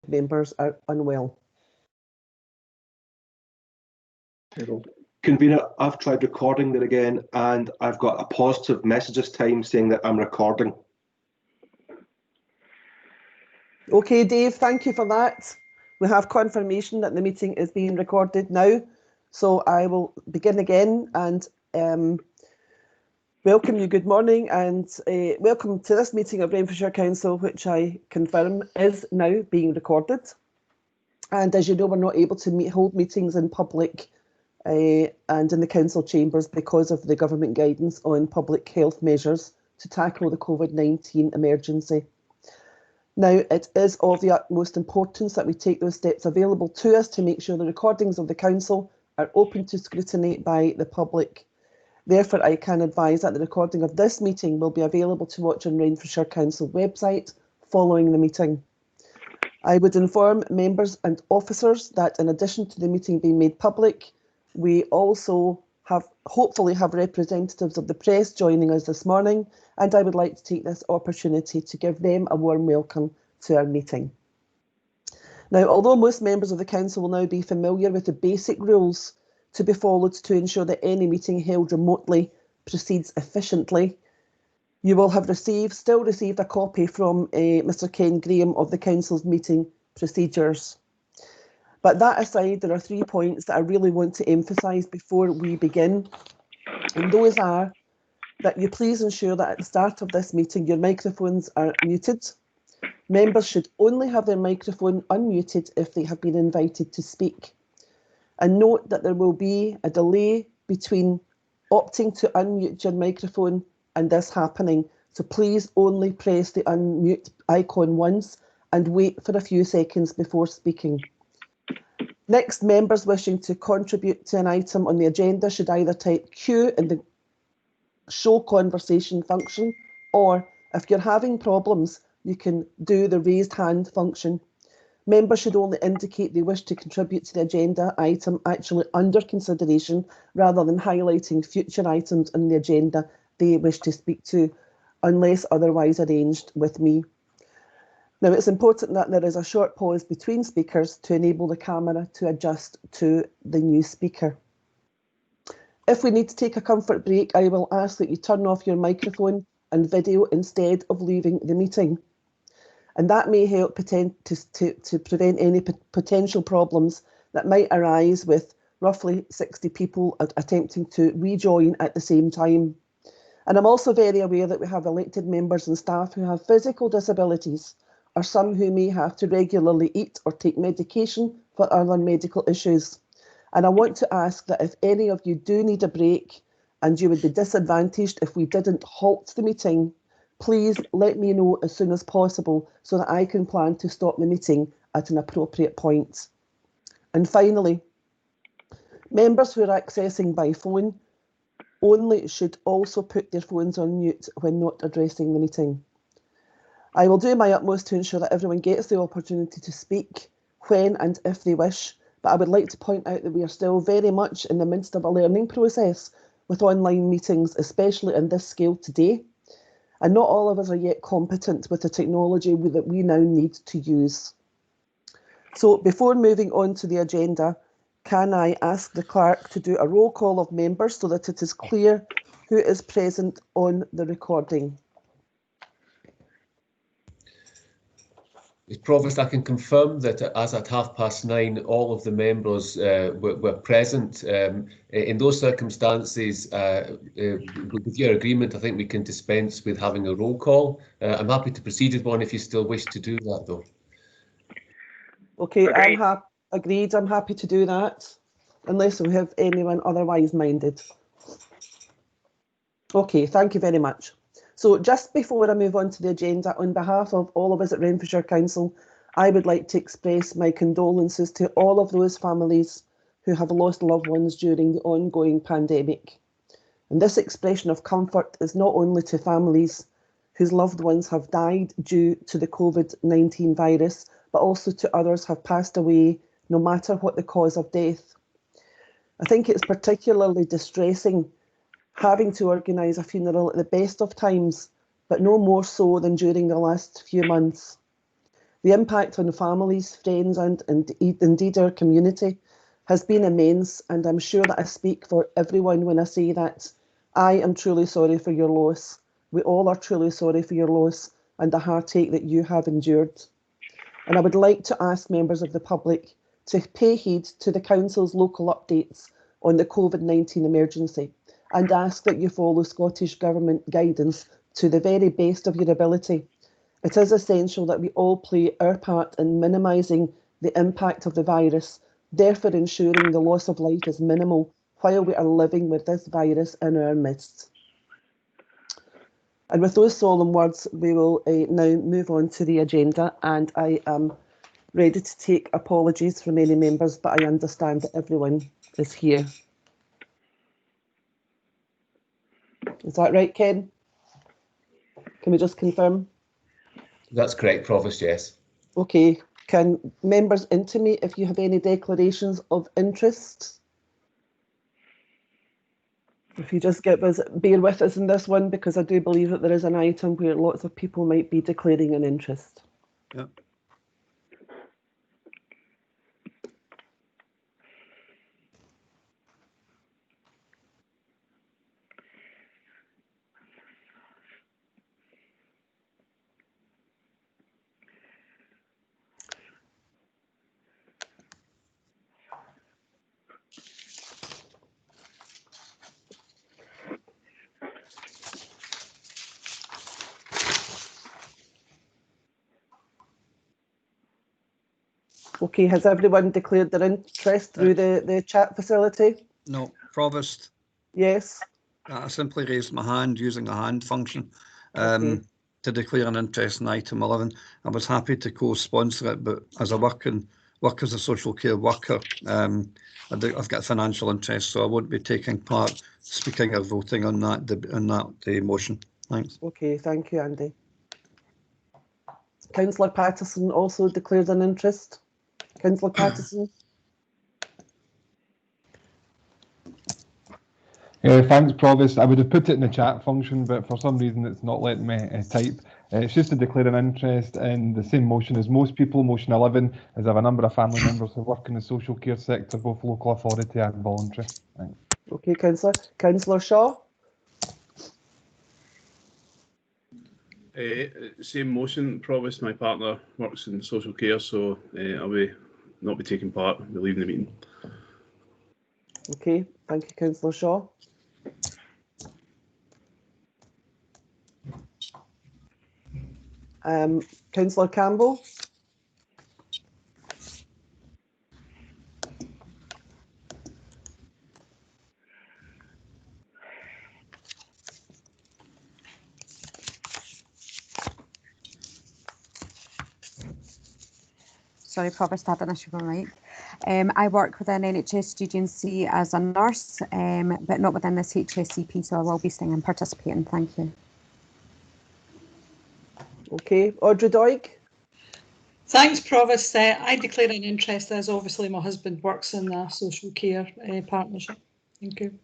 members are unwell. Convener, I've tried recording there again, and I've got a positive message this time saying that I'm recording. Okay, Dave, thank you for that. We have confirmation that the meeting is being recorded now, so I will begin again and welcome you. Good morning, and welcome to this meeting of Renfrewshire Council, which I confirm is now being recorded. And as you know, we're not able to hold meetings in public and in the council chambers because of the government guidance on public health measures to tackle the COVID-19 emergency. Now, it is of the utmost importance that we take those steps available to us to make sure the recordings of the council are open to scrutiny by the public. Therefore, I can advise that the recording of this meeting will be available to watch on Renfrewshire Council website following the meeting. I would inform members and officers that in addition to the meeting being made public, we also hopefully have representatives of the press joining us this morning, and I would like to take this opportunity to give them a warm welcome to our meeting. Now, although most members of the council will now be familiar with the basic rules to be followed to ensure that any meeting held remotely proceeds efficiently, you will have still received a copy from Mr. Ken Graham of the council's meeting procedures. But that aside, there are 3 points that I really want to emphasise before we begin, and those are that you please ensure that at the start of this meeting your microphones are muted. Members should only have their microphone unmuted if they have been invited to speak. And note that there will be a delay between opting to unmute your microphone and this happening, so please only press the unmute icon once and wait for a few seconds before speaking. Next, members wishing to contribute to an item on the agenda should either type Q in the show conversation function, or if you're having problems, you can do the raised hand function. Members should only indicate they wish to contribute to the agenda item actually under consideration, rather than highlighting future items on the agenda they wish to speak to, unless otherwise arranged with me. Now, it's important that there is a short pause between speakers to enable the camera to adjust to the new speaker. If we need to take a comfort break, I will ask that you turn off your microphone and video instead of leaving the meeting. And that may help to prevent any potential problems that might arise with roughly 60 people attempting to rejoin at the same time. And I'm also very aware that we have elected members and staff who have physical disabilities, or some who may have to regularly eat or take medication for other medical issues. And I want to ask that if any of you do need a break and you would be disadvantaged if we didn't halt the meeting, please let me know as soon as possible so that I can plan to stop the meeting at an appropriate point. And finally, members who are accessing by phone only should also put their phones on mute when not addressing the meeting. I will do my utmost to ensure that everyone gets the opportunity to speak when and if they wish, but I would like to point out that we are still very much in the midst of a learning process with online meetings, especially on this scale today, and not all of us are yet competent with the technology that we now need to use. So before moving on to the agenda, can I ask the clerk to do a roll call of members so that it is clear who is present on the recording? As Provost, I can confirm that as at 9:30, all of the members were present. In those circumstances, with your agreement, I think we can dispense with having a roll call. I'm happy to proceed with one if you still wish to do that, though. Okay, agreed. I'm happy to do that, unless we have anyone otherwise minded. Okay, thank you very much. So just before I move on to the agenda, on behalf of all of us at Renfrewshire Council, I would like to express my condolences to all of those families who have lost loved ones during the ongoing pandemic. And this expression of comfort is not only to families whose loved ones have died due to the COVID-19 virus, but also to others who have passed away, no matter what the cause of death. I think it's particularly distressing having to organise a funeral at the best of times, but no more so than during the last few months. The impact on families, friends, and indeed our community has been immense, and I'm sure that I speak for everyone when I say that I am truly sorry for your loss. We all are truly sorry for your loss and the heartache that you have endured. And I would like to ask members of the public to pay heed to the Council's local updates on the COVID-19 emergency and ask that you follow Scottish Government guidance to the very best of your ability. It is essential that we all play our part in minimising the impact of the virus, therefore ensuring the loss of life is minimal while we are living with this virus in our midst. And with those solemn words, we will now move on to the agenda, and I am ready to take apologies from any members, but I understand that everyone is here. Is that right, Ken? Can we just confirm? That's correct, Provost, yes. Okay. Can members intimate if you have any declarations of interest? If you just bear with us in this one, because I do believe that there is an item where lots of people might be declaring an interest. Yeah. Okay, has everyone declared their interest through the chat facility? No, Provost. Yes. I simply raised my hand using the hand function Okay. to declare an interest in item 11. I was happy to co-sponsor it, but as I work as a social care worker, I've got financial interest, so I won't be taking part, speaking or voting on that motion. Thanks. Okay, thank you, Andy. Councillor Patterson also declared an interest. Councillor Patterson. Thanks, Provost. I would have put it in the chat function, but for some reason it's not letting me type. It's just to declare an interest in the same motion as most people, motion 11, as I have a number of family members who work in the social care sector, both local authority and voluntary. Thanks. Okay, Councillor. Councillor Shaw. Same motion, Provost. My partner works in social care, so I will not be taking part. I'll be leaving the meeting. Okay, thank you, Councillor Shaw. Councillor Campbell. Sorry, Provost, I had an issue with my mic. I work within NHS agency as a nurse, but not within this HSCP, so I will be staying and participating. Thank you. Okay, Audrey Doig. Thanks, Provost. I declare an interest as obviously my husband works in the social care partnership. Thank you.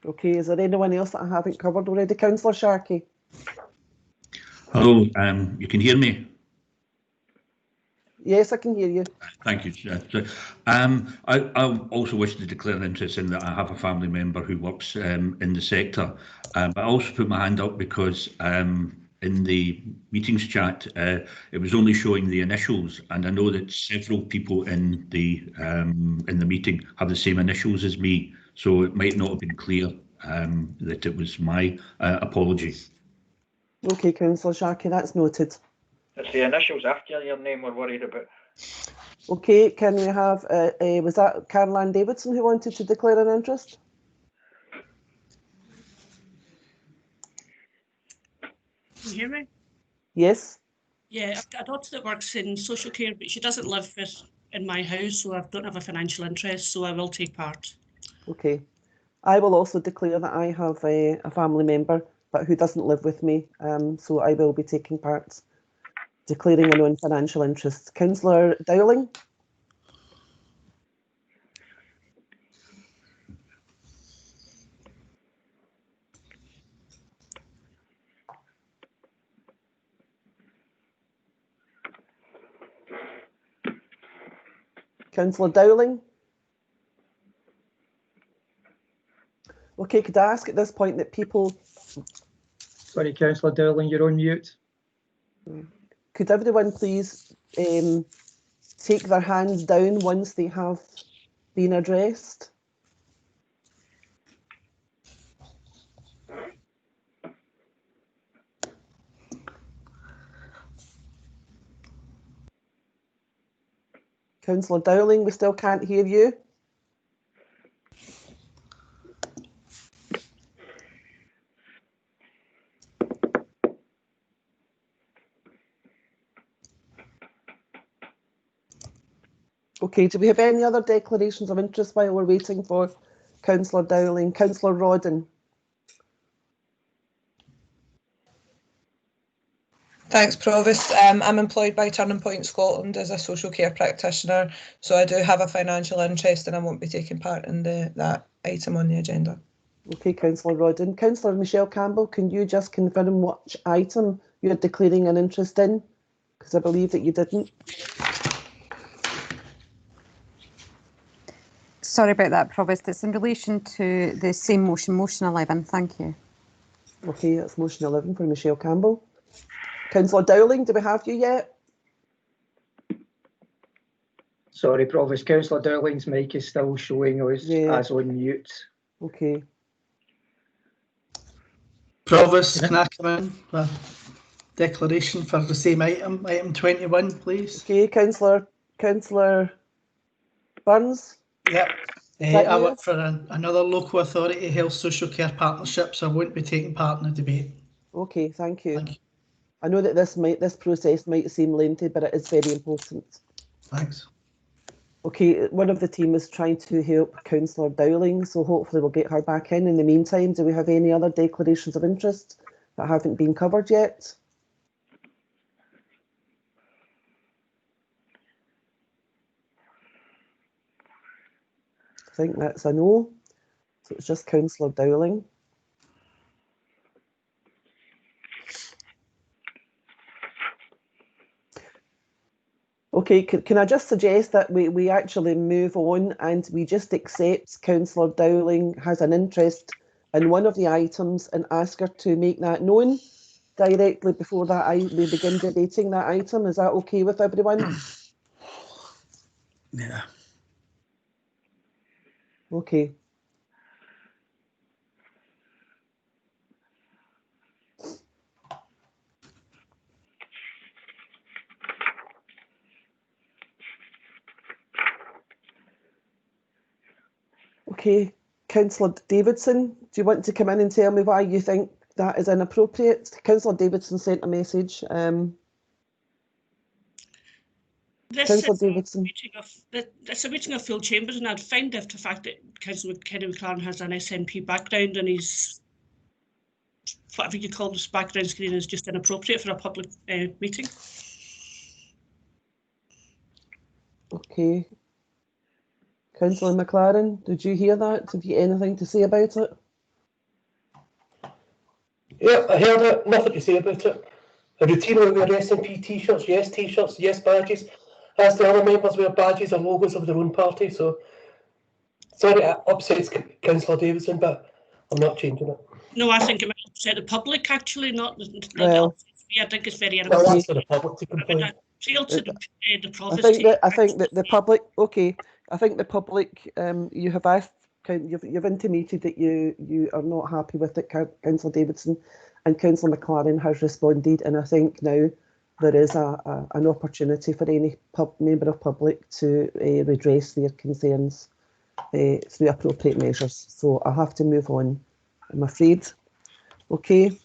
Okay, is there anyone else that I haven't covered already? Councillor Sharkey. Hello, you can hear me? Yes, I can hear you. Thank you, Chair. I also wish to declare an interest in that I have a family member who works in the sector, but I also put my hand up because in the meetings chat, it was only showing the initials, and I know that several people in the meeting have the same initials as me, so it might not have been clear that it was my apology. Okay, Councillor Sharkey, that's noted. It's the initials after your name we're worried about. Okay, can we have, was that Caroline Davidson who wanted to declare an interest? Can you hear me? Yes. Yeah, I've got a daughter that works in social care, but she doesn't live in my house, so I don't have a financial interest, so I will take part. Okay. I will also declare that I have a family member, but who doesn't live with me, so I will be taking part, declaring a non-financial interest. Councillor Dowling. Councillor Dowling? Okay, could I ask at this point that people... Sorry, Councillor Dowling, you're on mute. Could everyone please take their hands down once they have been addressed? Councillor Dowling, we still can't hear you. Okay, do we have any other declarations of interest while we're waiting for Councillor Dowling? Councillor Rodden? Thanks, Provost. I'm employed by Turning Point Scotland as a social care practitioner, so I do have a financial interest and I won't be taking part in that item on the agenda. Okay, Councillor Rodden. Councillor Michelle Campbell, can you just confirm which item you're declaring an interest in? Because I believe that you didn't. Sorry about that, Provost. It's in relation to the same motion, motion 11. Thank you. Okay, that's motion 11 for Michelle Campbell. Councillor Dowling, do we have you yet? Sorry, Provost. Councillor Dowling's mic is still showing us as on mute. Okay. Provost, can I come in with a declaration for the same item, item 21, please? Okay, Councillor Burns? Yep. I work for another local authority, Health Social Care Partnership, so I won't be taking part in the debate. Okay, thank you. I know that this process might seem lengthy, but it is very important. Thanks. Okay, one of the team is trying to help Councillor Dowling, so hopefully we'll get her back in. In the meantime, do we have any other declarations of interest that haven't been covered yet? I think that's a no. So it's just Councillor Dowling. Okay, can I just suggest that we actually move on and we just accept Councillor Dowling has an interest in one of the items and ask her to make that known directly before we begin debating that item. Is that okay with everyone? Yeah. Okay. Okay, Councillor Davidson, do you want to come in and tell me why you think that is inappropriate? Councillor Davidson sent a message. Councillor Davidson. It's a meeting of full chambers, and I'd find if the fact that Councillor Kenny McLaren has an SNP background and he's, whatever you call this background screen, is just inappropriate for a public meeting. Okay. Councillor McLaren, did you hear that? Have you anything to say about it? Yeah, I heard it. Nothing to say about it. A routine where we wear SNP t-shirts, yes badges. As the other members wear badges or logos of their own party. So, sorry, it upsets Councillor Davidson, but I'm not changing it. No, I think it might upset the public, actually, not well, I think it's very well, that's for the public to complain. Appeal to the province. I think that the public, okay, I think the public, you have asked, you've intimated that you are not happy with it, Councillor Davidson, and Councillor McLaren has responded, and I think now there is an opportunity for any member of public to redress their concerns through appropriate measures. So I have to move on, I'm afraid. Okay.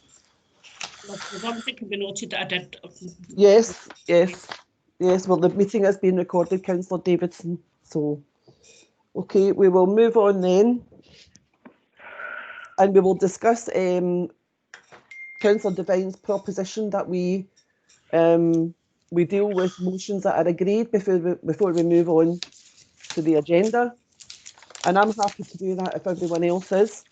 One thing can be noted that I did. Yes. Well, the meeting has been recorded, Councillor Davidson. So, okay, we will move on then, and we will discuss Councillor Devine's proposition that we deal with motions that are agreed before we move on to the agenda, and I'm happy to do that if everyone else is.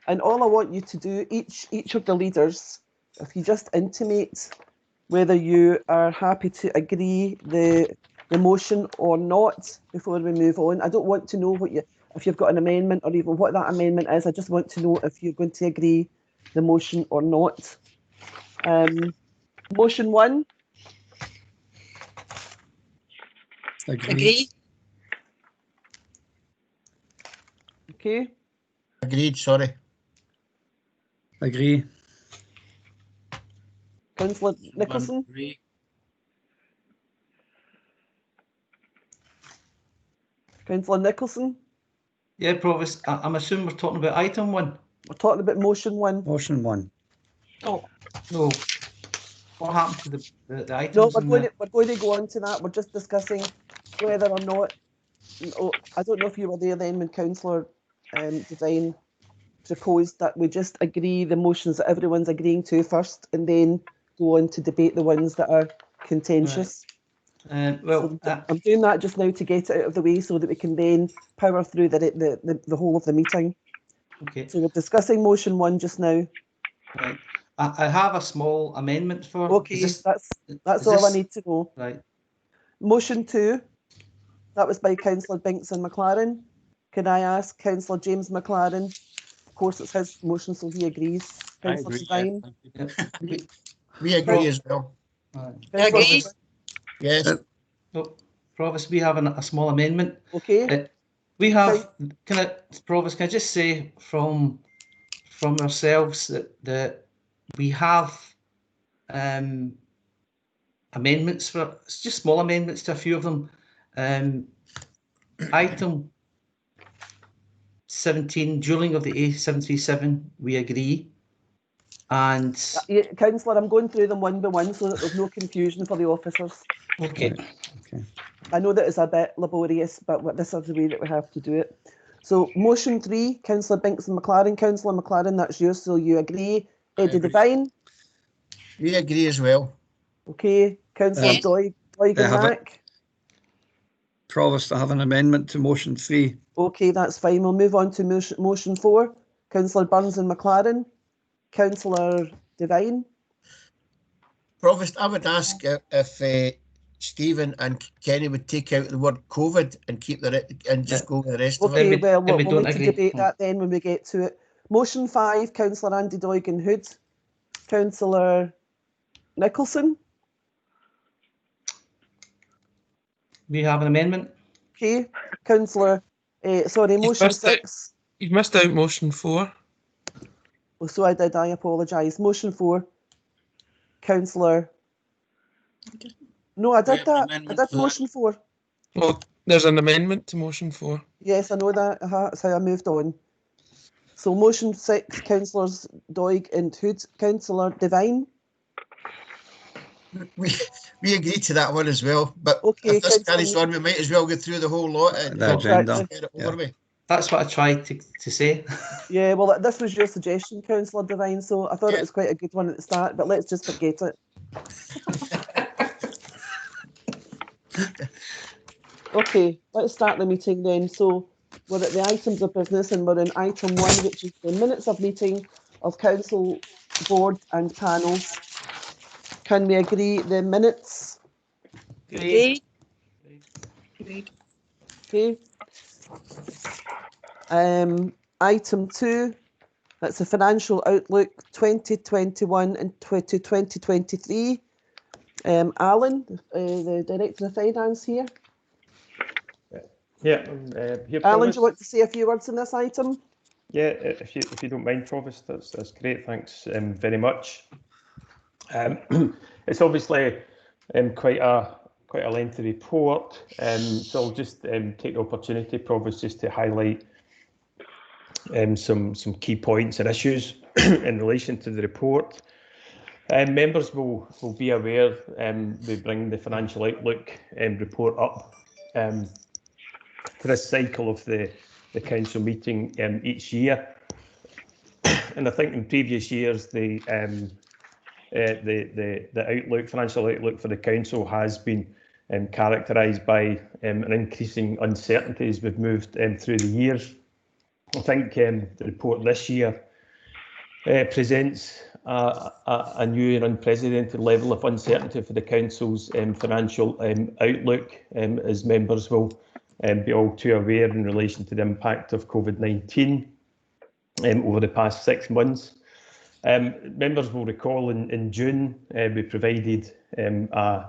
And all I want you to do, each of the leaders, if you just intimate whether you are happy to agree the the motion or not before we move on. I don't want to know if you've got an amendment or even what that amendment is. I just want to know if you're going to agree the motion or not. Motion 1. Agree. Okay. Agreed, sorry. Agree. Councillor Nicholson. Agree. Councillor Nicholson. Yeah, Provost, I'm assuming we're talking about item 1. We're talking about motion 1. Motion 1. Oh, no. What happened to the items? No, we're going to go on to that. We're just discussing whether or not. I don't know if you were there then when Councillor Devine proposed that we just agree the motions that everyone's agreeing to first and then go on to debate the ones that are contentious. Right. I'm doing that just now to get it out of the way so that we can then power through the whole of the meeting. Okay. So we're discussing motion 1 just now. Right. I have a small amendment for. Okay, that's all I need to know. Right. Motion 2. That was by Councillor Binks and McLaren. Can I ask Councillor James McLaren? Of course, it's his motion, so he agrees. Councillor Devine. We agree as well. Agree. Yes. Provost, we have a small amendment. Okay. We have. Provost, can I just say from ourselves that we have amendments for just small amendments to a few of them. Item 17, dueling of the A737, we agree. And Councillor, I'm going through them one by one so that there's no confusion for the officers. Okay. I know that it's a bit laborious, but this is the way that we have to do it. So motion 3, Councillor Binks and McLaren. Councillor McLaren, that's yours, so you agree. Eddie Devine. We agree as well. Okay. Councillor Doig and Mac. Provost, I have an amendment to motion 3. Okay, that's fine. We'll move on to motion 4. Councillor Burns and McLaren. Councillor Devine. Provost, I would ask if Stephen and Kenny would take out the word COVID and keep and just go with the rest of it. Okay, well, we'll need to debate that then when we get to it. Motion 5, Councillor Andy Doigan Hood. Councillor Nicholson. We have an amendment. Okay, Councillor, motion 6. You've missed out motion 4. Oh, so I did, I apologise. Motion 4, Councillor. No, I did that. I did motion 4. Well, there's an amendment to motion 4. Yes, I know that. That's how I moved on. So motion 6, Councillors Doig and Hood. Councillor Devine. We agree to that one as well, but if this carries on, we might as well go through the whole lot and the agenda. That's what I tried to say. Yeah, well, this was your suggestion, Councillor Devine, so I thought it was quite a good one at the start, but let's just forget it. Okay, let's start the meeting then. So we're at the items of business and we're in item 1, which is the minutes of meeting of council, board and panels. Can we agree the minutes? Agreed. Okay. Item 2, that's the financial outlook 2021 and 2023. Alan, the Director of Finance here. Yeah. Alan, do you want to say a few words on this item? Yeah, if you don't mind, Provost, that's great. Thanks very much. It's obviously quite a lengthy report, so I'll just take the opportunity, Provost, just to highlight some key points and issues in relation to the report. Members will be aware we bring the financial outlook report up for this cycle of the council meeting each year, and I think in previous years the financial outlook for the council has been characterised by an increasing uncertainty as we've moved through the years. I think the report this year presents a new and unprecedented level of uncertainty for the Council's financial outlook, as members will be all too aware in relation to the impact of COVID-19 over the past 6 months. Members will recall in June we provided a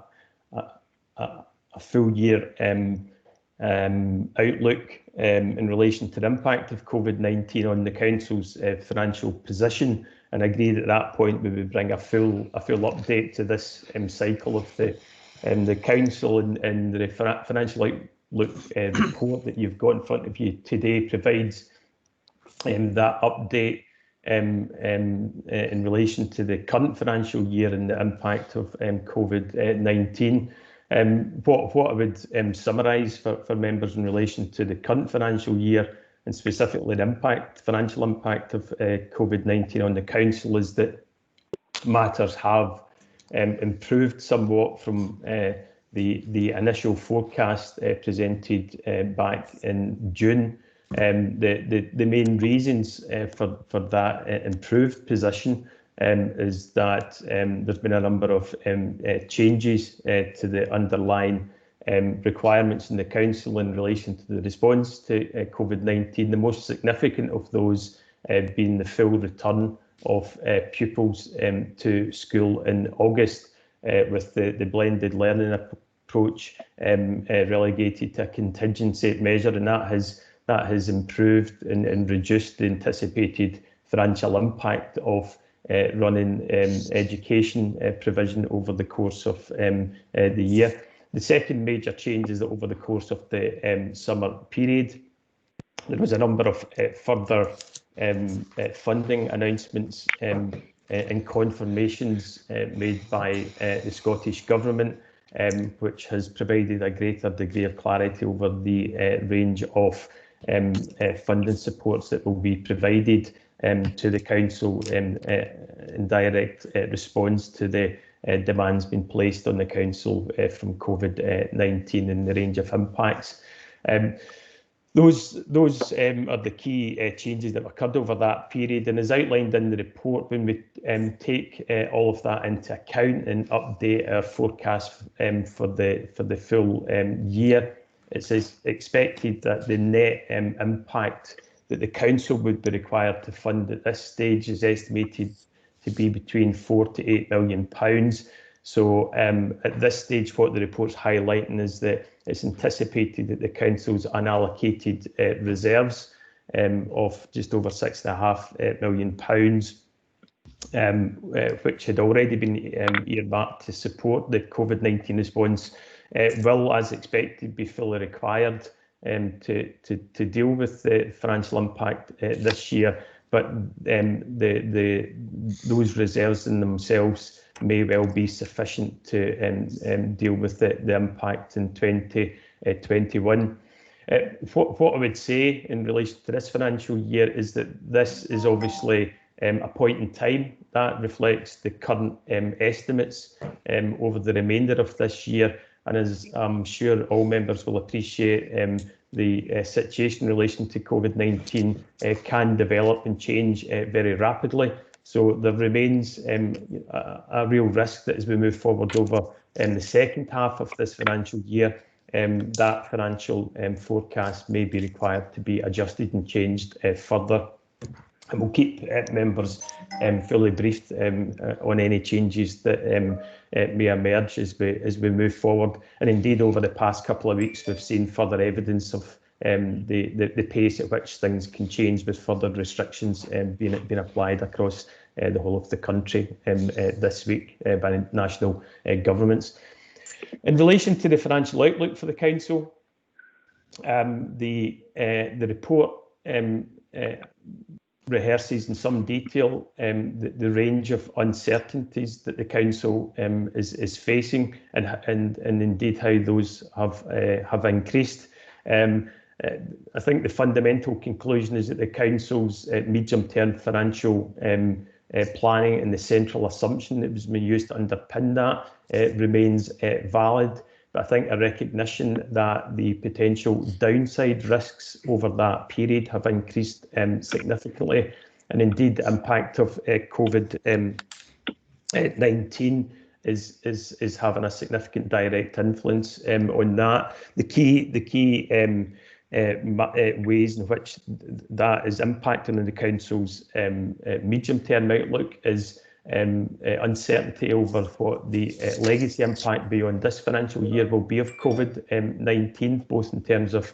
full year outlook in relation to the impact of COVID-19 on the Council's financial position, and agreed at that point we would bring a full update to this cycle of the Council, and the financial outlook report that you've got in front of you today provides that update in relation to the current financial year and the impact of COVID-19. What I would summarise for members in relation to the current financial year, and specifically the financial impact of COVID-19 on the Council, is that matters have improved somewhat from the initial forecast presented back in June. The main reasons for that improved position is that there's been a number of changes to the underlying requirements in the Council in relation to the response to COVID-19, the most significant of those being the full return of pupils to school in August, with the blended learning approach relegated to a contingency measure, and that has improved and reduced the anticipated financial impact of running education provision over the course of the year. The second major change is that over the course of the summer period, there was a number of further funding announcements and confirmations made by the Scottish Government, which has provided a greater degree of clarity over the range of funding supports that will be provided to the Council in direct response to the demands being placed on the Council from COVID-19 and the range of impacts. Those are the key changes that occurred over that period, and as outlined in the report, when we take all of that into account and update our forecast for the full year, it's expected that the net impact that the Council would be required to fund at this stage is estimated to be between £4 to £8 million. So at this stage, what the report's highlighting is that it's anticipated that the Council's unallocated reserves of just over £6.5 million, which had already been earmarked to support the COVID-19 response, will, as expected, be fully required to deal with the financial impact this year. But those reserves in themselves may well be sufficient to deal with the impact in 2021. What I would say in relation to this financial year is that this is obviously a point in time that reflects the current estimates over the remainder of this year. And as I'm sure all members will appreciate, the situation in relation to COVID-19 can develop and change very rapidly. So there remains a real risk that as we move forward over the second half of this financial year, that financial forecast may be required to be adjusted and changed further. And we'll keep members fully briefed on any changes that may emerge as we move forward. And indeed, over the past couple of weeks, we've seen further evidence of the pace at which things can change, with further restrictions being applied across the whole of the country this week by national governments. In relation to the financial outlook for the Council, the report rehearses in some detail the range of uncertainties that the Council is facing, and indeed how those have increased. I think the fundamental conclusion is that the Council's medium-term financial planning and the central assumption that was being used to underpin that remains valid. But I think a recognition that the potential downside risks over that period have increased significantly, and indeed the impact of COVID-19 is having a significant direct influence on that. The key ways in which that is impacting on the council's medium-term outlook is uncertainty over what the legacy impact beyond this financial year will be of COVID-19, both in terms of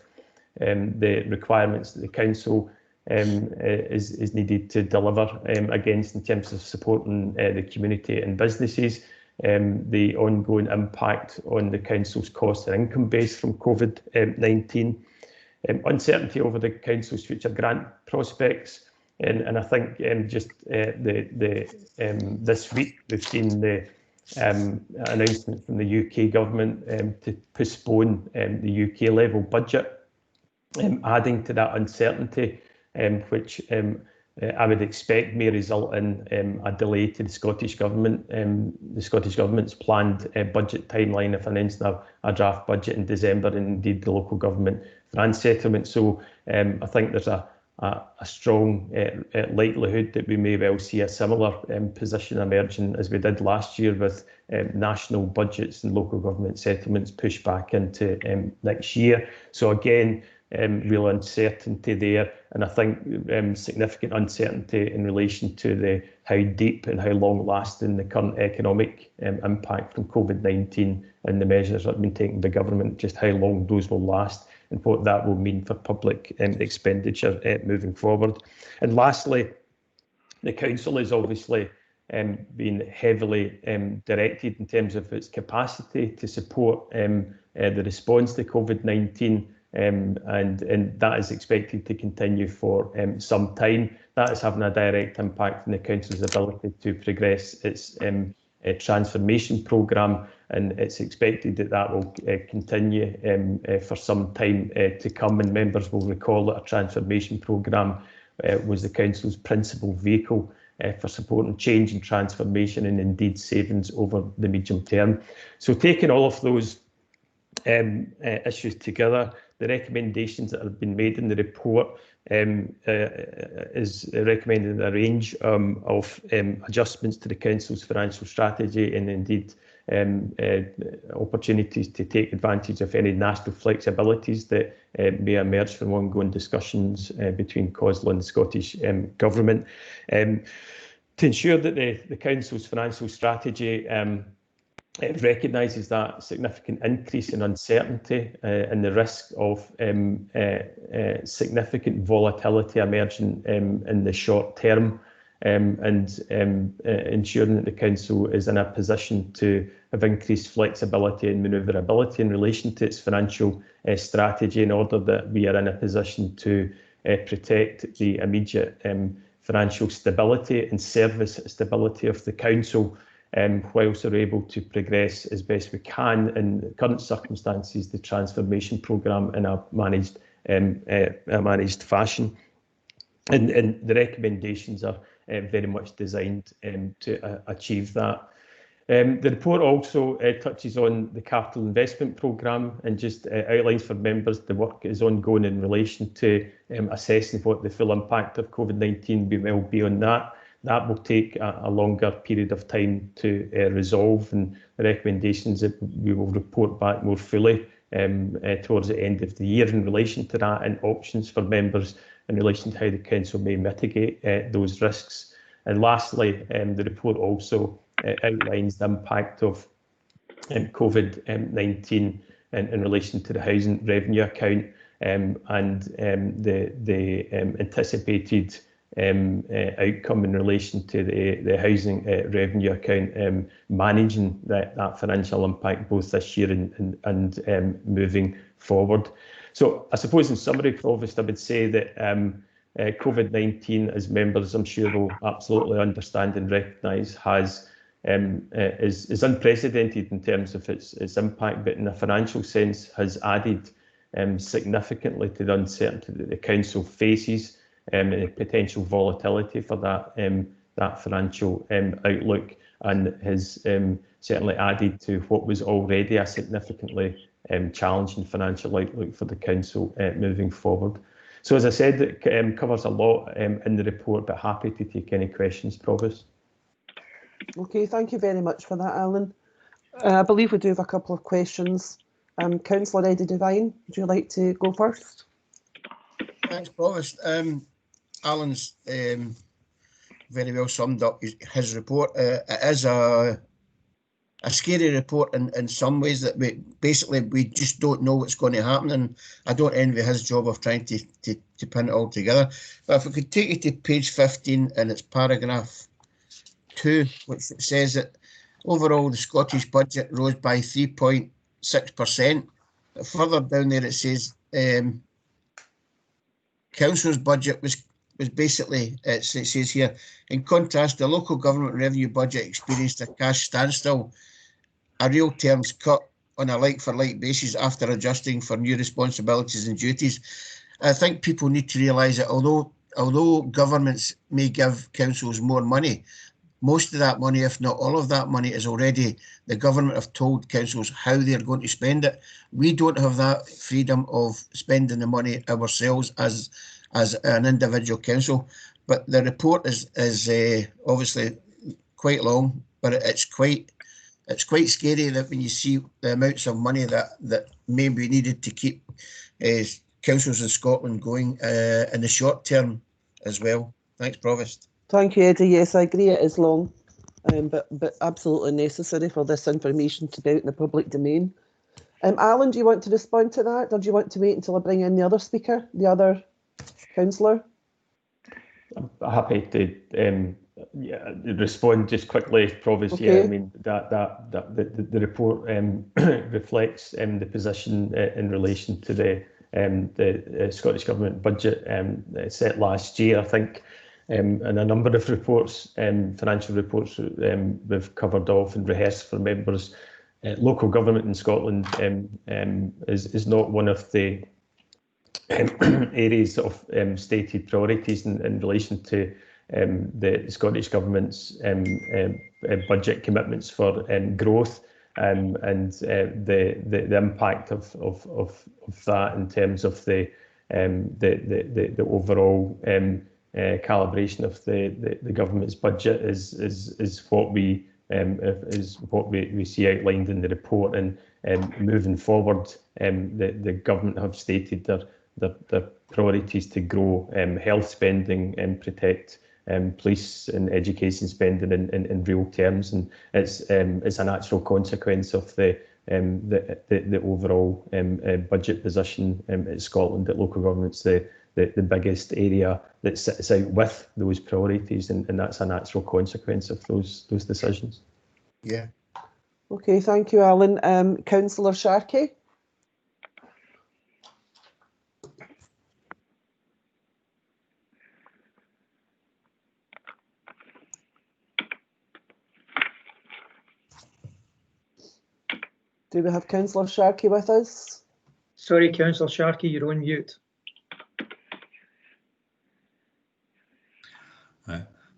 the requirements that the council is needed to deliver against in terms of supporting the community and businesses, the ongoing impact on the council's cost and income base from COVID-19, uncertainty over the council's future grant prospects, and I think just this week we've seen the announcement from the UK government to postpone the UK level budget, adding to that uncertainty, which I would expect may result in a delay to the Scottish Government. The Scottish Government's planned budget timeline of announcing a draft budget in December, and indeed the local government grant settlement. So I think there's a strong likelihood that we may well see a similar position emerging as we did last year, with national budgets and local government settlements pushed back into next year. So again, real uncertainty there, and I think significant uncertainty in relation to how deep and how long lasting the current economic impact from COVID-19 and the measures that have been taken by government, just how long those will last and what that will mean for public expenditure moving forward. And lastly, the council is obviously been heavily directed in terms of its capacity to support the response to COVID-19. And that is expected to continue for some time. That is having a direct impact on the council's ability to progress its transformation programme, and it's expected that that will continue for some time to come. And members will recall that a transformation programme was the council's principal vehicle for supporting change and transformation, and indeed savings over the medium term. So taking all of those issues together, the recommendations that have been made in the report is recommending a range of adjustments to the council's financial strategy, and indeed opportunities to take advantage of any national flexibilities that may emerge from ongoing discussions between COSLA and the Scottish Government, to ensure that the council's financial strategy it recognises that significant increase in uncertainty and the risk of significant volatility emerging in the short term, and ensuring that the council is in a position to have increased flexibility and manoeuvrability in relation to its financial strategy, in order that we are in a position to protect the immediate financial stability and service stability of the council, whilst we're able to progress as best we can in the current circumstances the transformation programme in a managed fashion. And the recommendations are very much designed to achieve that. The report also touches on the capital investment programme and just outlines for members the work is ongoing in relation to assessing what the full impact of COVID-19 will be on that. That will take a longer period of time to resolve, and the recommendations that we will report back more fully towards the end of the year in relation to that, and options for members in relation to how the council may mitigate those risks. And lastly, the report also outlines the impact of COVID-19 in relation to the housing revenue account, and the anticipated outcome in relation to the housing revenue account, managing that financial impact both this year and moving forward. So I suppose in summary, Provost, I would say that COVID-19, as members I'm sure will absolutely understand and recognise, is unprecedented in terms of its impact, but in a financial sense has added significantly to the uncertainty that the council faces, and the potential volatility for that financial outlook, and has certainly added to what was already a significantly challenging financial outlook for the council moving forward. So as I said, it covers a lot in the report, but happy to take any questions, Provost. Okay, thank you very much for that, Alan. I believe we do have a couple of questions. Councillor Eddie Devine, would you like to go first? Thanks, Provost. Alan's very well summed up his report. It is a scary report in some ways, that we just don't know what's going to happen, and I don't envy his job of trying to pin it all together. But if we could take you to page 15 and it's paragraph 2, which says that overall the Scottish budget rose by 3.6%. Further down there it says Council's budget was basically, it says here, in contrast, the local government revenue budget experienced a cash standstill, a real terms cut on a like-for-like basis after adjusting for new responsibilities and duties. I think people need to realise that although governments may give councils more money, most of that money, if not all of that money, is already, the government have told councils how they're going to spend it. We don't have that freedom of spending the money ourselves as an individual council. But the report is obviously quite long, but it's quite scary that when you see the amounts of money that may be needed to keep councils in Scotland going in the short term as well. Thanks, Provost. Thank you, Eddie. Yes, I agree it is long, but absolutely necessary for this information to be out in the public domain. Alan, do you want to respond to that, or do you want to wait until I bring in the other speaker, the other councillor? I'm happy to respond just quickly, Provost. Okay. Yeah, I mean that the report reflects the position in relation to the Scottish Government budget set last year. I think in a number of reports, financial reports, we've covered off and rehearsed for members. Local government in Scotland is not one of the areas of stated priorities in relation to the Scottish Government's budget commitments for growth, and the impact of that in terms of the overall calibration of the government's budget is what we see outlined in the report. And moving forward, the government have stated their priorities to grow health spending and protect police and education spending in real terms, and it's a natural consequence of the overall budget position in Scotland, that local government's the biggest area that sits out with those priorities, and that's a natural consequence of those decisions. Yeah. Okay, thank you, Alan. Councillor Sharkey. Do we have Councillor Sharkey with us? Sorry, Councillor Sharkey, you're on mute.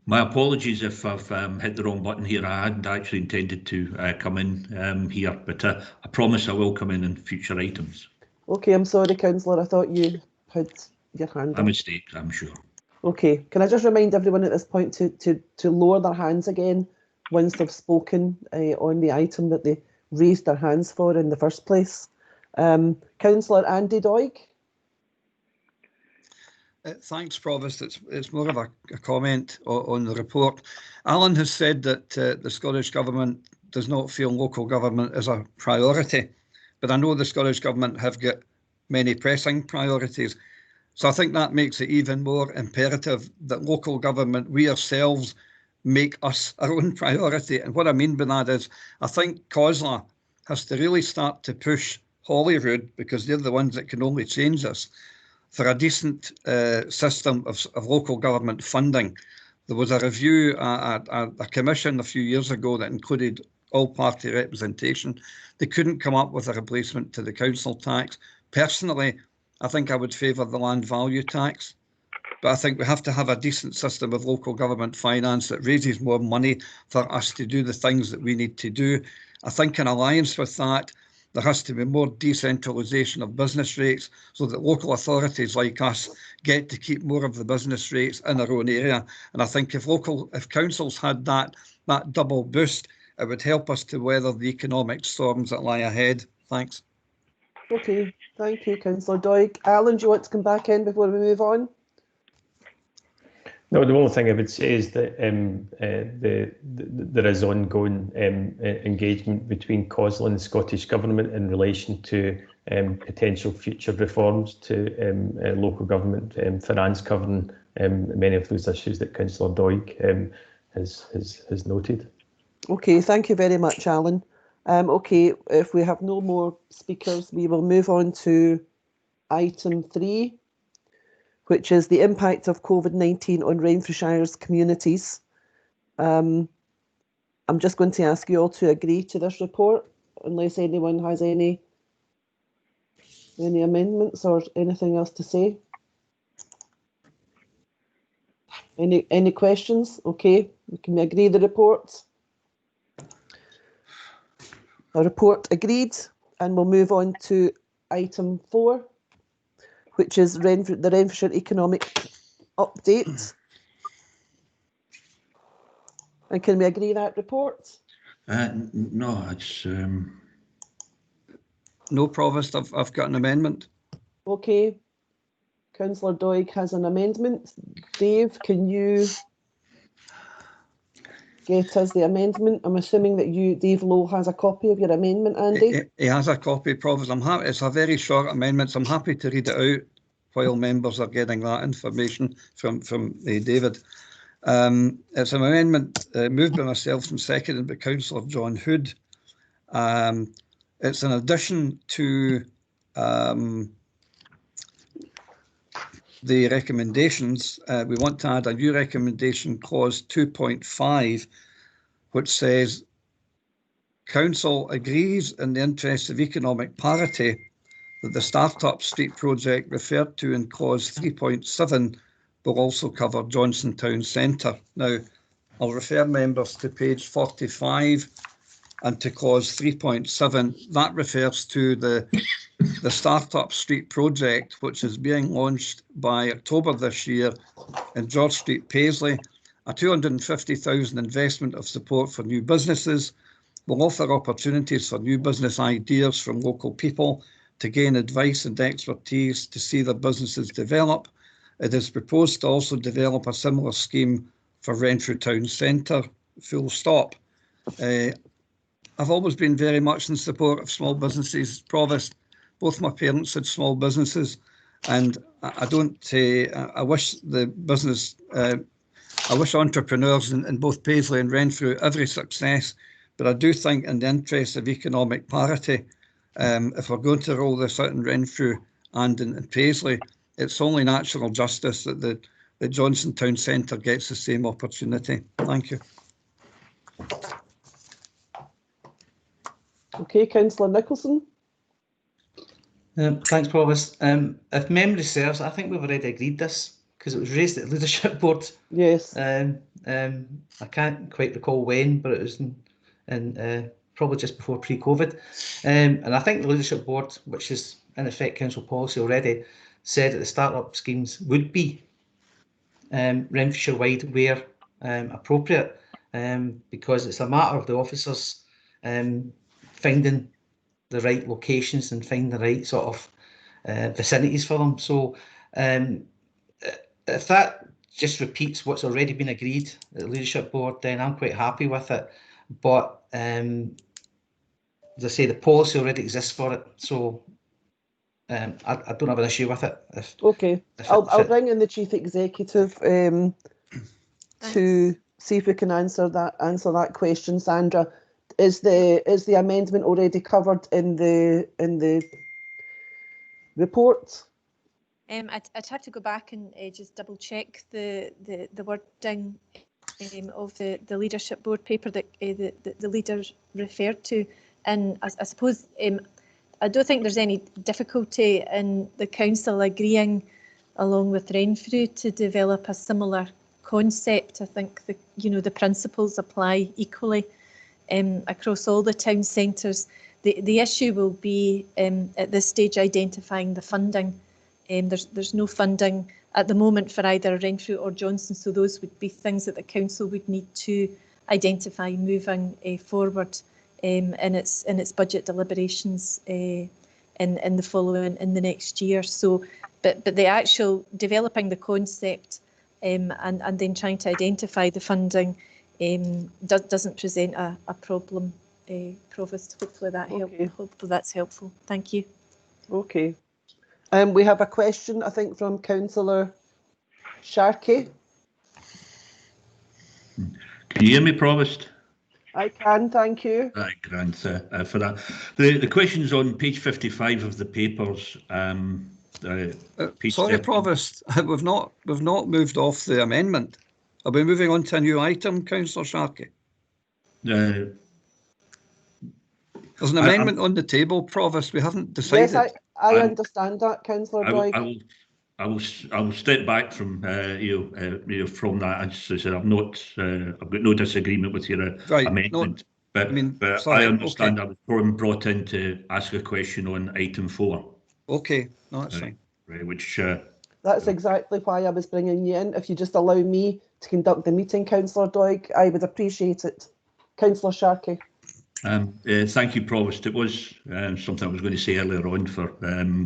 My apologies if I've hit the wrong button here. I hadn't actually intended to come in here, but I promise I will come in future items. Okay, I'm sorry, Councillor. I thought you had your hand up. A mistake, I'm sure. Okay, can I just remind everyone at this point to lower their hands again once they've spoken on the item that they raised their hands for in the first place. Councillor Andy Doig. Thanks, Provost. It's more of a comment on the report. Alan has said that the Scottish Government does not feel local government is a priority, but I know the Scottish Government have got many pressing priorities. So I think that makes it even more imperative that local government, we ourselves, make us our own priority. And what I mean by that is, I think COSLA has to really start to push Holyrood, because they're the ones that can only change this, for a decent system of local government funding. There was a review at a commission a few years ago that included all party representation. They couldn't come up with a replacement to the council tax. Personally, I think I would favour the land value tax. But I think we have to have a decent system of local government finance that raises more money for us to do the things that we need to do. I think in alliance with that, There has to be more decentralisation of business rates so that local authorities like us get to keep more of the business rates in our own area. And I think if councils had that double boost, it would help us to weather the economic storms that lie ahead. Thanks. Okay, thank you, Councillor Doig. Alan, do you want to come back in before we move on? No, the only thing I would say is that there is ongoing engagement between COSLA and the Scottish Government in relation to potential future reforms to local government finance, covering many of those issues that Councillor Doig has noted. Okay, thank you very much, Alan. Okay, if we have no more speakers, we will move on to item 3, which is the impact of COVID-19 on Renfrewshire's communities. I'm just going to ask you all to agree to this report, unless anyone has any amendments or anything else to say. Any questions? Okay, we can agree the report. A report agreed, and we'll move on to item 4, which is the Renfrewshire Economic Update. And can we agree that report? No, it's... No, Provost, I've got an amendment. Okay. Councillor Doig has an amendment. Dave, can you get us the amendment? I'm assuming that Dave Lowe has a copy of your amendment, Andy? He has a copy, Provost. It's a very short amendment, so I'm happy to read it out while members are getting that information from David. It's an amendment moved by myself and seconded by Councillor John Hood. It's in addition to the recommendations. We want to add a new recommendation, clause 2.5, which says, Council agrees in the interest of economic parity that the Startup Street project referred to in clause 3.7 will also cover Johnson Town Centre. Now, I'll refer members to page 45 and to clause 3.7. That refers to the Startup Street project, which is being launched by October this year in George Street, Paisley. A 250,000 investment of support for new businesses will offer opportunities for new business ideas from local people to gain advice and expertise to see their businesses develop. It is proposed to also develop a similar scheme for Renfrew Town Centre, full stop. I've always been very much in support of small businesses, Provost. Both my parents had small businesses, and I wish entrepreneurs in both Paisley and Renfrew every success, but I do think in the interest of economic parity, if we're going to roll this out in Renfrew and in Paisley, it's only natural justice that the Johnson Town Centre gets the same opportunity. Thank you. Okay, Councillor Nicholson. Thanks, Provost. If memory serves, I think we've already agreed this because it was raised at the Leadership Board. Yes. I can't quite recall when, but it was in probably just before pre-COVID. And I think the Leadership Board, which is in effect council policy already, said that the start-up schemes would be Renfrewshire-wide where appropriate, because it's a matter of the officers finding the right locations and finding the right sort of vicinities for them. So if that just repeats what's already been agreed at the Leadership Board, then I'm quite happy with it. But as I say, the policy already exists for it, so I don't have an issue with it. I'll bring in the Chief Executive to see if we can answer that question. Sandra, is the amendment already covered in the report? I'd have to go back and just double check the wording of the Leadership Board paper that the leader referred to, and I suppose I don't think there's any difficulty in the council agreeing along with Renfrew to develop a similar concept. I think the principles apply equally across all the town centres, The issue will be at this stage identifying the funding. There's no funding at the moment for either Renfrew or Johnson, so those would be things that the council would need to identify moving forward in its budget deliberations in the next year. So, but the actual developing the concept and then trying to identify the funding doesn't present a problem. Provost, hopefully that's helpful. Thank you. Okay. We have a question, I think, from Councillor Sharkey. Can you hear me, Provost? I can, thank you. Right, grand for that. The question's on page 55 of the papers. Sorry, Provost, we've not moved off the amendment. Are we moving on to a new item, Councillor Sharkey? There's an amendment on the table, Provost. We haven't decided. Yes, I understand that, Councillor Doig. I will step back from from that. As I said, I've got no disagreement with your amendment, but I understand I was brought in to ask a question on item 4. Okay, no, that's fine. Right, which that's exactly why I was bringing you in. If you just allow me to conduct the meeting, Councillor Doig, I would appreciate it. Councillor Sharkey. Thank you, Provost. It was something I was going to say earlier on for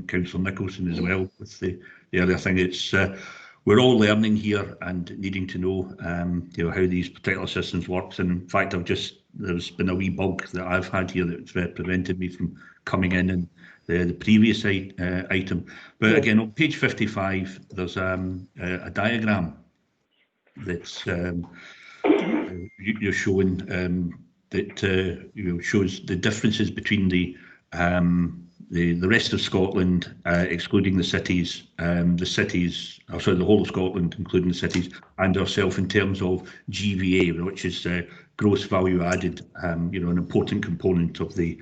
Councillor Nicholson as well with the earlier thing. It's we're all learning here and needing to know how these particular systems works. And in fact, there's been a wee bug that I've had here that's prevented me from coming in the previous item. But again, on page 55, there's a diagram that's you're showing that shows the differences between the rest of Scotland, excluding the cities, the whole of Scotland, including the cities, and ourselves in terms of GVA, which is gross value added, an important component of the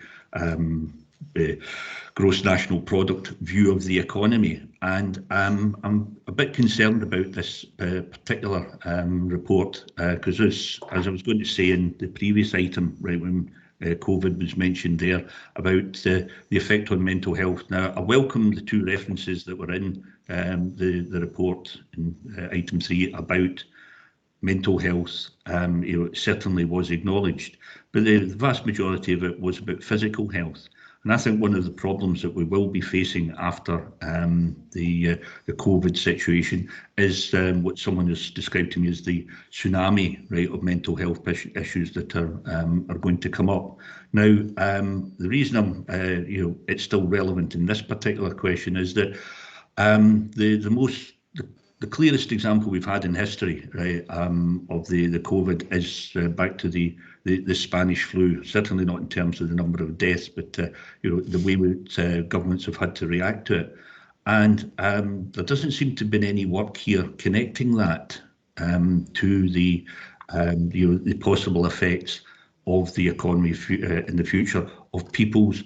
gross national product view of the economy. And I'm a bit concerned about this particular report because, as I was going to say in the previous item, right when COVID was mentioned there, about the effect on mental health. Now, I welcome the 2 references that were in the report in item 3 about mental health. It certainly was acknowledged, but the vast majority of it was about physical health. And I think one of the problems that we will be facing after the COVID situation is what someone has described to me as the tsunami, right, of mental health issues that are going to come up. Now, the reason it's still relevant in this particular question is that the clearest example we've had in history, right, of the COVID is back to the Spanish flu. Certainly not in terms of the number of deaths, but the way that governments have had to react to it. And there doesn't seem to have been any work here connecting that to the possible effects of the economy in the future, of people's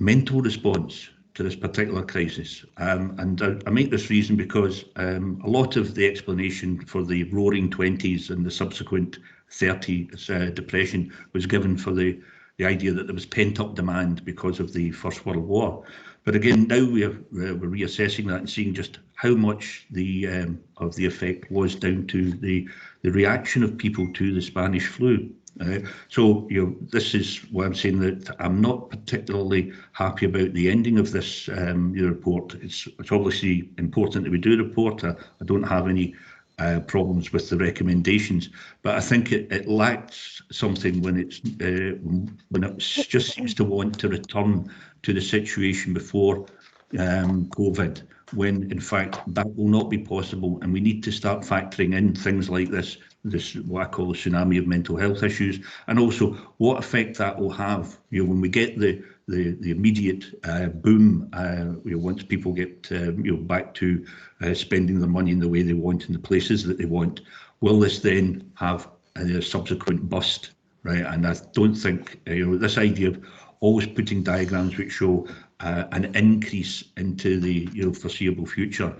mental response to this particular crisis. And I make this reason because a lot of the explanation for the roaring 20s and the subsequent 30s depression was given for the idea that there was pent-up demand because of the First World War. But again, now we're reassessing that and seeing just how much of the effect was down to the reaction of people to the Spanish flu. So this is why I'm saying that I'm not particularly happy about the ending of this report. It's obviously important that we do report. I don't have any problems with the recommendations, but I think it lacks something when it just seems to want to return to the situation before COVID, when in fact that will not be possible, and we need to start factoring in things like this what I call the tsunami of mental health issues, and also what effect that will have when we get the immediate boom, once people get back to spending their money in the way they want in the places that they want. Will this then have a subsequent bust, right? And I don't think this idea of always putting diagrams which show an increase into the foreseeable future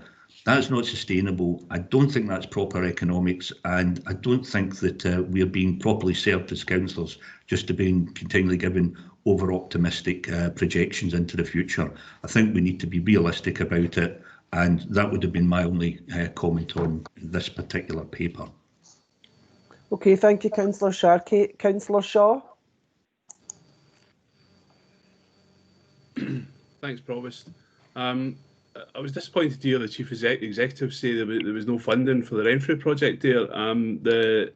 That's not sustainable. I don't think that's proper economics, and I don't think that we are being properly served as councillors just to being continually given over-optimistic projections into the future. I think we need to be realistic about it, and that would have been my only comment on this particular paper. Okay, thank you, Councillor Sharkey. Councillor Shaw. Thanks, Provost. I was disappointed to hear the Chief Executive say there was no funding for the Renfrew project there. The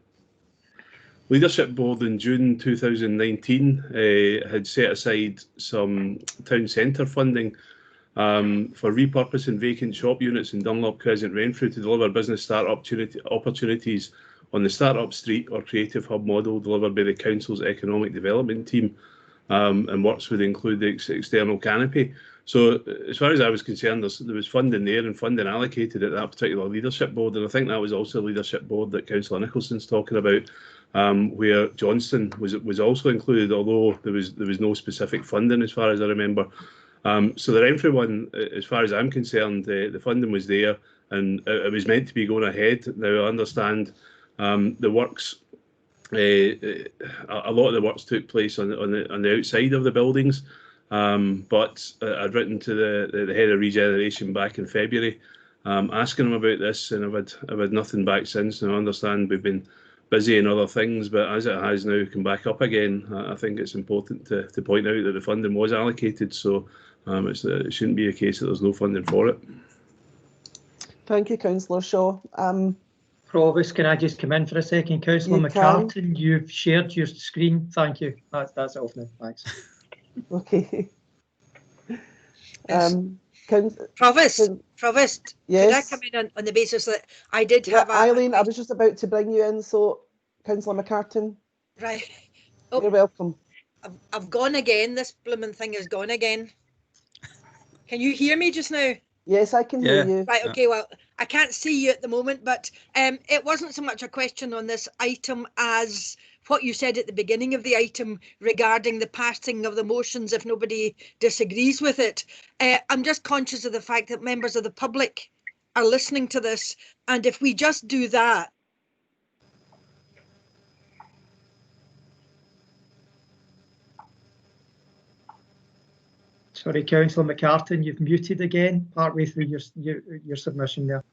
Leadership Board in June 2019 had set aside some town centre funding for repurposing vacant shop units in Dunlop Crescent, Renfrew to deliver business start-up opportunities on the Start-up Street or Creative Hub model delivered by the Council's Economic Development team, and works would include the external canopy. So as far as I was concerned, there was funding there and funding allocated at that particular leadership board, and I think that was also a leadership board that Councillor Nicholson's talking about, where Johnston was also included, although there was no specific funding as far as I remember. So the Renfrew one, as far as I'm concerned, the funding was there and it was meant to be going ahead. Now I understand the works. A lot of the works took place on the outside of the buildings, but I'd written to the head of regeneration back in February, asking him about this, and I've had nothing back since. And I understand we've been busy in other things, but as it has now come back up again, I think it's important to point out that the funding was allocated. So it shouldn't be a case that there's no funding for it. Thank you, Councillor Shaw. Provost, can I just come in for a second? Councillor McCartan, you've shared your screen. Thank you. That's off now. Thanks. Okay. Provost, yes. could I come in on the basis that I did have Eileen, I was just about to bring you in, so Councillor McCartan. Right. Oh, you're welcome. I've gone again. This blooming thing has gone again. Can you hear me just now? Yes, I can hear you. Right, okay, well, I can't see you at the moment, but it wasn't so much a question on this item as what you said at the beginning of the item regarding the passing of the motions if nobody disagrees with it. I'm just conscious of the fact that members of the public are listening to this, and if we just do that, Sorry, Councillor McCartan, you've muted again partway through your submission there.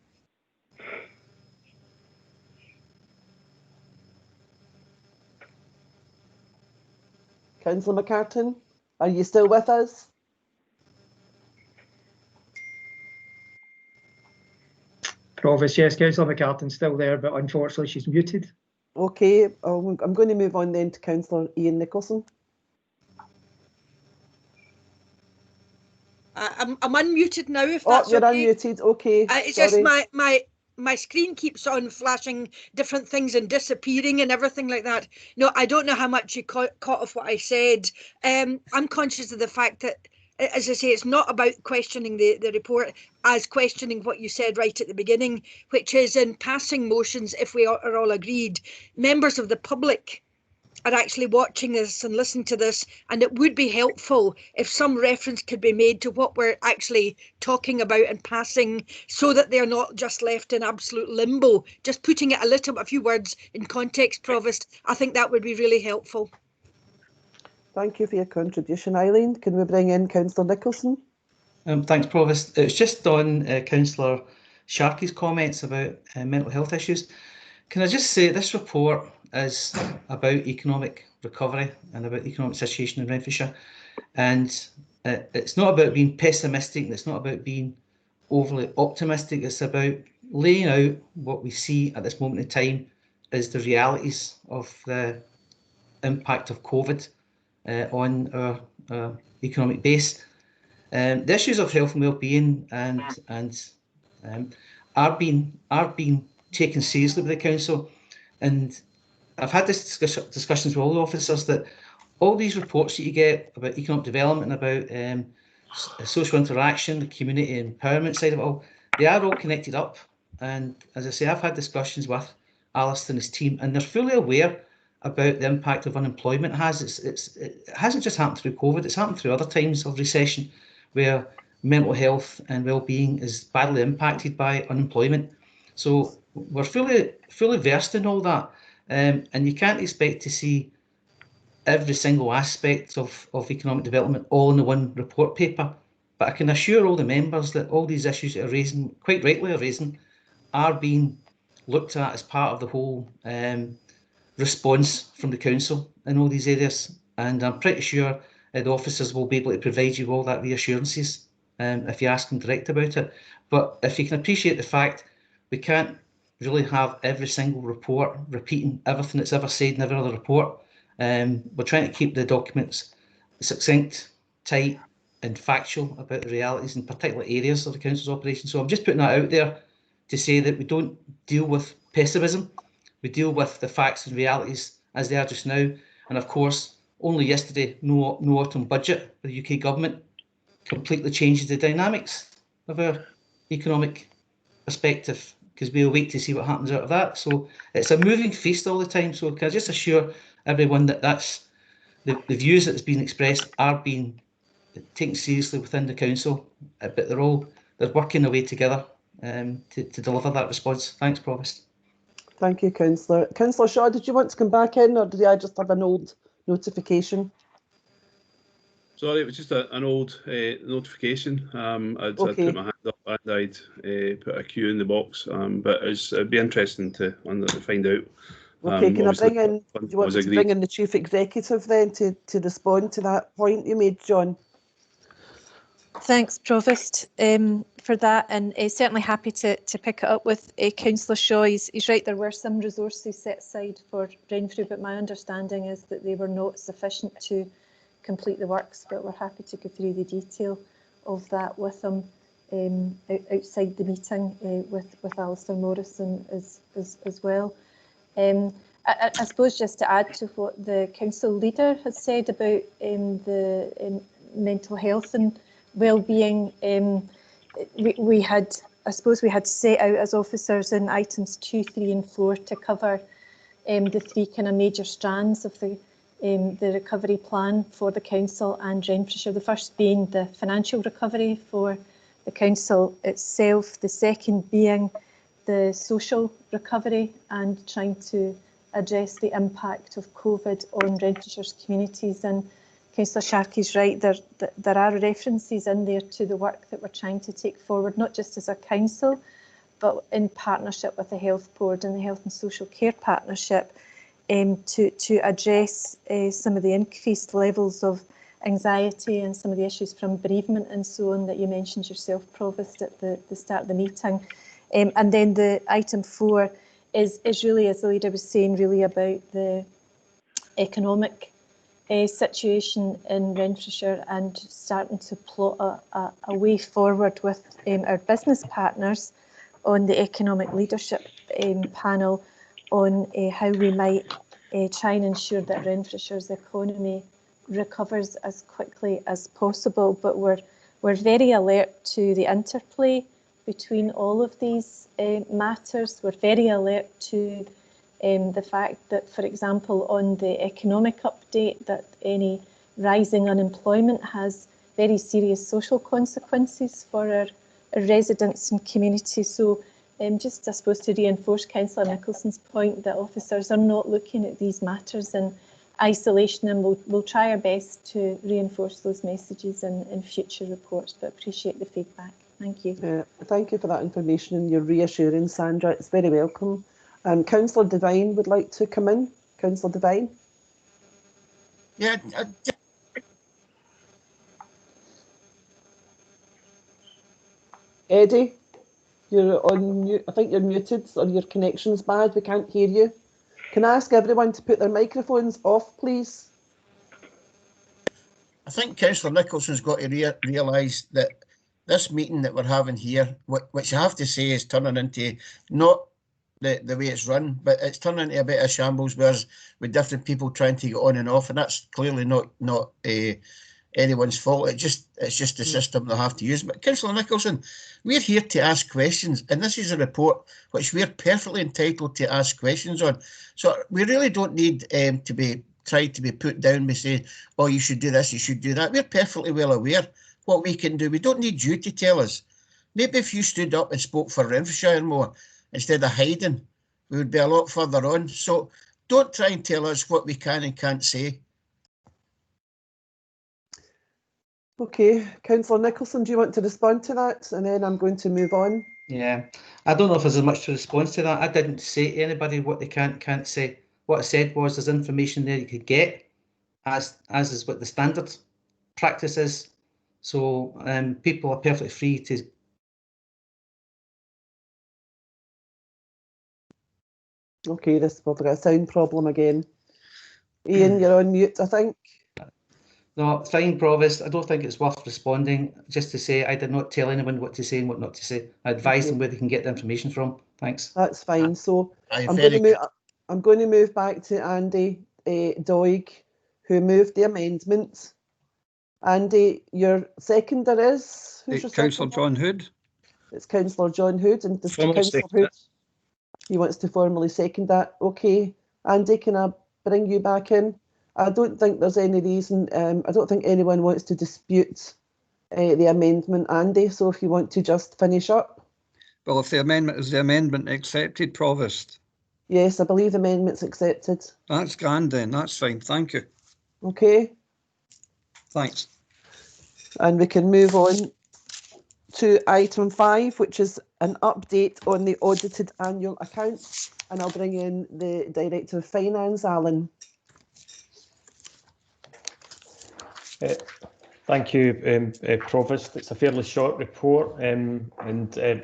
Councillor McCartan, are you still with us? Provost, yes, Councillor McCartan's still there, but unfortunately she's muted. Okay, I'm going to move on then to Councillor Ian Nicholson. I'm unmuted now, if that's you're okay. Unmuted, okay. It's sorry. just my screen keeps on flashing different things and disappearing and everything like that. No, I don't know how much you caught of what I said. I'm conscious of the fact that, as I say, it's not about questioning the report as questioning what you said right at the beginning, which is in passing motions, if we are all agreed, members of the public are actually watching this and listening to this, and it would be helpful if some reference could be made to what we're actually talking about and passing, so that they're not just left in absolute limbo. Just putting it a few words in context, Provost, I think that would be really helpful. Thank you for your contribution, Eileen. Can we bring in Councillor Nicholson? Thanks, Provost. It's just on Councillor Sharkey's comments about mental health issues. Can I just say this report is about economic recovery and about the economic situation in Renfrewshire, and it's not about being pessimistic, and it's not about being overly optimistic. It's about laying out what we see at this moment in time as the realities of the impact of COVID on our economic base. The issues of health and well-being are being taken seriously by the council, and I've had this discussions with all the officers that all these reports that you get about economic development, about social interaction, the community empowerment side of it all, they are all connected up. And as I say, I've had discussions with Alistair and his team, and they're fully aware about the impact of unemployment has. It hasn't just happened through COVID, it's happened through other times of recession where mental health and well-being is badly impacted by unemployment. So we're fully versed in all that, and you can't expect to see every single aspect of economic development all in the one report paper. But I can assure all the members that all these issues that are raising, quite rightly are raising, are being looked at as part of the whole response from the council in all these areas. And I'm pretty sure the officers will be able to provide you all that reassurances if you ask them direct about it. But if you can appreciate the fact we can't really have every single report repeating everything that's ever said in every other report, we're trying to keep the documents succinct, tight and factual about the realities in particular areas of the council's operation. So I'm just putting that out there to say that we don't deal with pessimism, we deal with the facts and realities as they are just now. And of course, only yesterday, no autumn budget for the UK government completely changes the dynamics of our economic perspective, because we'll wait to see what happens out of that. So it's a moving feast all the time. So can I just assure everyone that that's the views that's been expressed are being taken seriously within the council, but they're working their way together to deliver that response. Thanks, Provost. Thank you, Councillor. Councillor Shaw, did you want to come back in, or did I just have an old notification? Sorry, it was just an old notification. I'd put my hand up and I'd put a Q in the box, but it'd be interesting to find out. Okay, can I bring in, do you want me to bring in the Chief Executive then to respond to that point you made, John? Thanks, Provost, for that, and certainly happy to pick it up with Councillor Shaw. He's right, there were some resources set aside for Renfrew, but my understanding is that they were not sufficient to complete the works, but we're happy to go through the detail of that with him outside the meeting with Alistair Morrison as well. I suppose just to add to what the council leader has said about the mental health and well-being, we had set out as officers in items 2, 3 and 4 to cover the 3 kind of major strands of the recovery plan for the council and Renfrewshire. The first being the financial recovery for the council itself, the second being the social recovery and trying to address the impact of COVID on Renfrewshire's communities. And Councillor Sharkey's right, there are references in there to the work that we're trying to take forward, not just as a council, but in partnership with the Health Board and the Health and Social Care Partnership, to address some of the increased levels of anxiety and some of the issues from bereavement and so on that you mentioned yourself, Provost, at the start of the meeting. And then the item 4 is really, as the leader was saying, really about the economic situation in Renfrewshire and starting to plot a way forward with our business partners on the economic leadership panel on how we might try and ensure that Renfrewshire's economy recovers as quickly as possible. But we're very alert to the interplay between all of these matters. We're very alert to the fact that, for example, on the economic update, that any rising unemployment has very serious social consequences for our residents and community. So just, I suppose, to reinforce Councillor Nicholson's point that officers are not looking at these matters in isolation, and we'll try our best to reinforce those messages in future reports, but appreciate the feedback. Thank you. Thank you for that information and your reassurance, Sandra. It's very welcome. Councillor Devine would like to come in. Councillor Devine. Yeah. Eddie, you're on mute. I think you're muted or your connection's bad. We can't hear you. Can I ask everyone to put their microphones off, please? I think Councillor Nicholson's got to realise that this meeting that we're having here, which I have to say is turning into not the way it's run, but it's turning into a bit of shambles, whereas with different people trying to get on and off, and that's clearly not anyone's fault. It's just the system they have to use. But Councillor Nicholson, we're here to ask questions, and this is a report which we're perfectly entitled to ask questions on. So we really don't need to be tried to be put down by saying, oh, you should do this, you should do that. We're perfectly well aware what we can do. We don't need you to tell us. Maybe if you stood up and spoke for Renfrewshire more instead of hiding, we would be a lot further on. So don't try and tell us what we can and can't say. Okay, Councillor Nicholson, do you want to respond to that? And then I'm going to move on. Yeah, I don't know if there's much to respond to that. I didn't say to anybody what they can't say. What I said was there's information there you could get, as is what the standard practice is. So people are perfectly free to. Okay, we've got a sound problem again. Ian, you're on mute, I think. No, fine, Provost. I don't think it's worth responding. Just to say, I did not tell anyone what to say and what not to say. I advised them where they can get the information from. Thanks. That's fine. So I'm going to move back to Andy Doig, who moved the amendment. Andy, your seconder is? Who's your Councillor John Hood. It's Councillor John Hood, and Councillor Hood, he wants to formally second that. Okay, Andy, can I bring you back in? I don't think there's any reason, I don't think anyone wants to dispute the amendment, Andy, so if you want to just finish up. Well, if the amendment is the amendment accepted, Provost? Yes, I believe the amendment's accepted. That's grand then, that's fine, thank you. Okay. Thanks. And we can move on to item 5, which is an update on the audited annual accounts. And I'll bring in the Director of Finance, Alan. Thank you, Provost. It's a fairly short report, and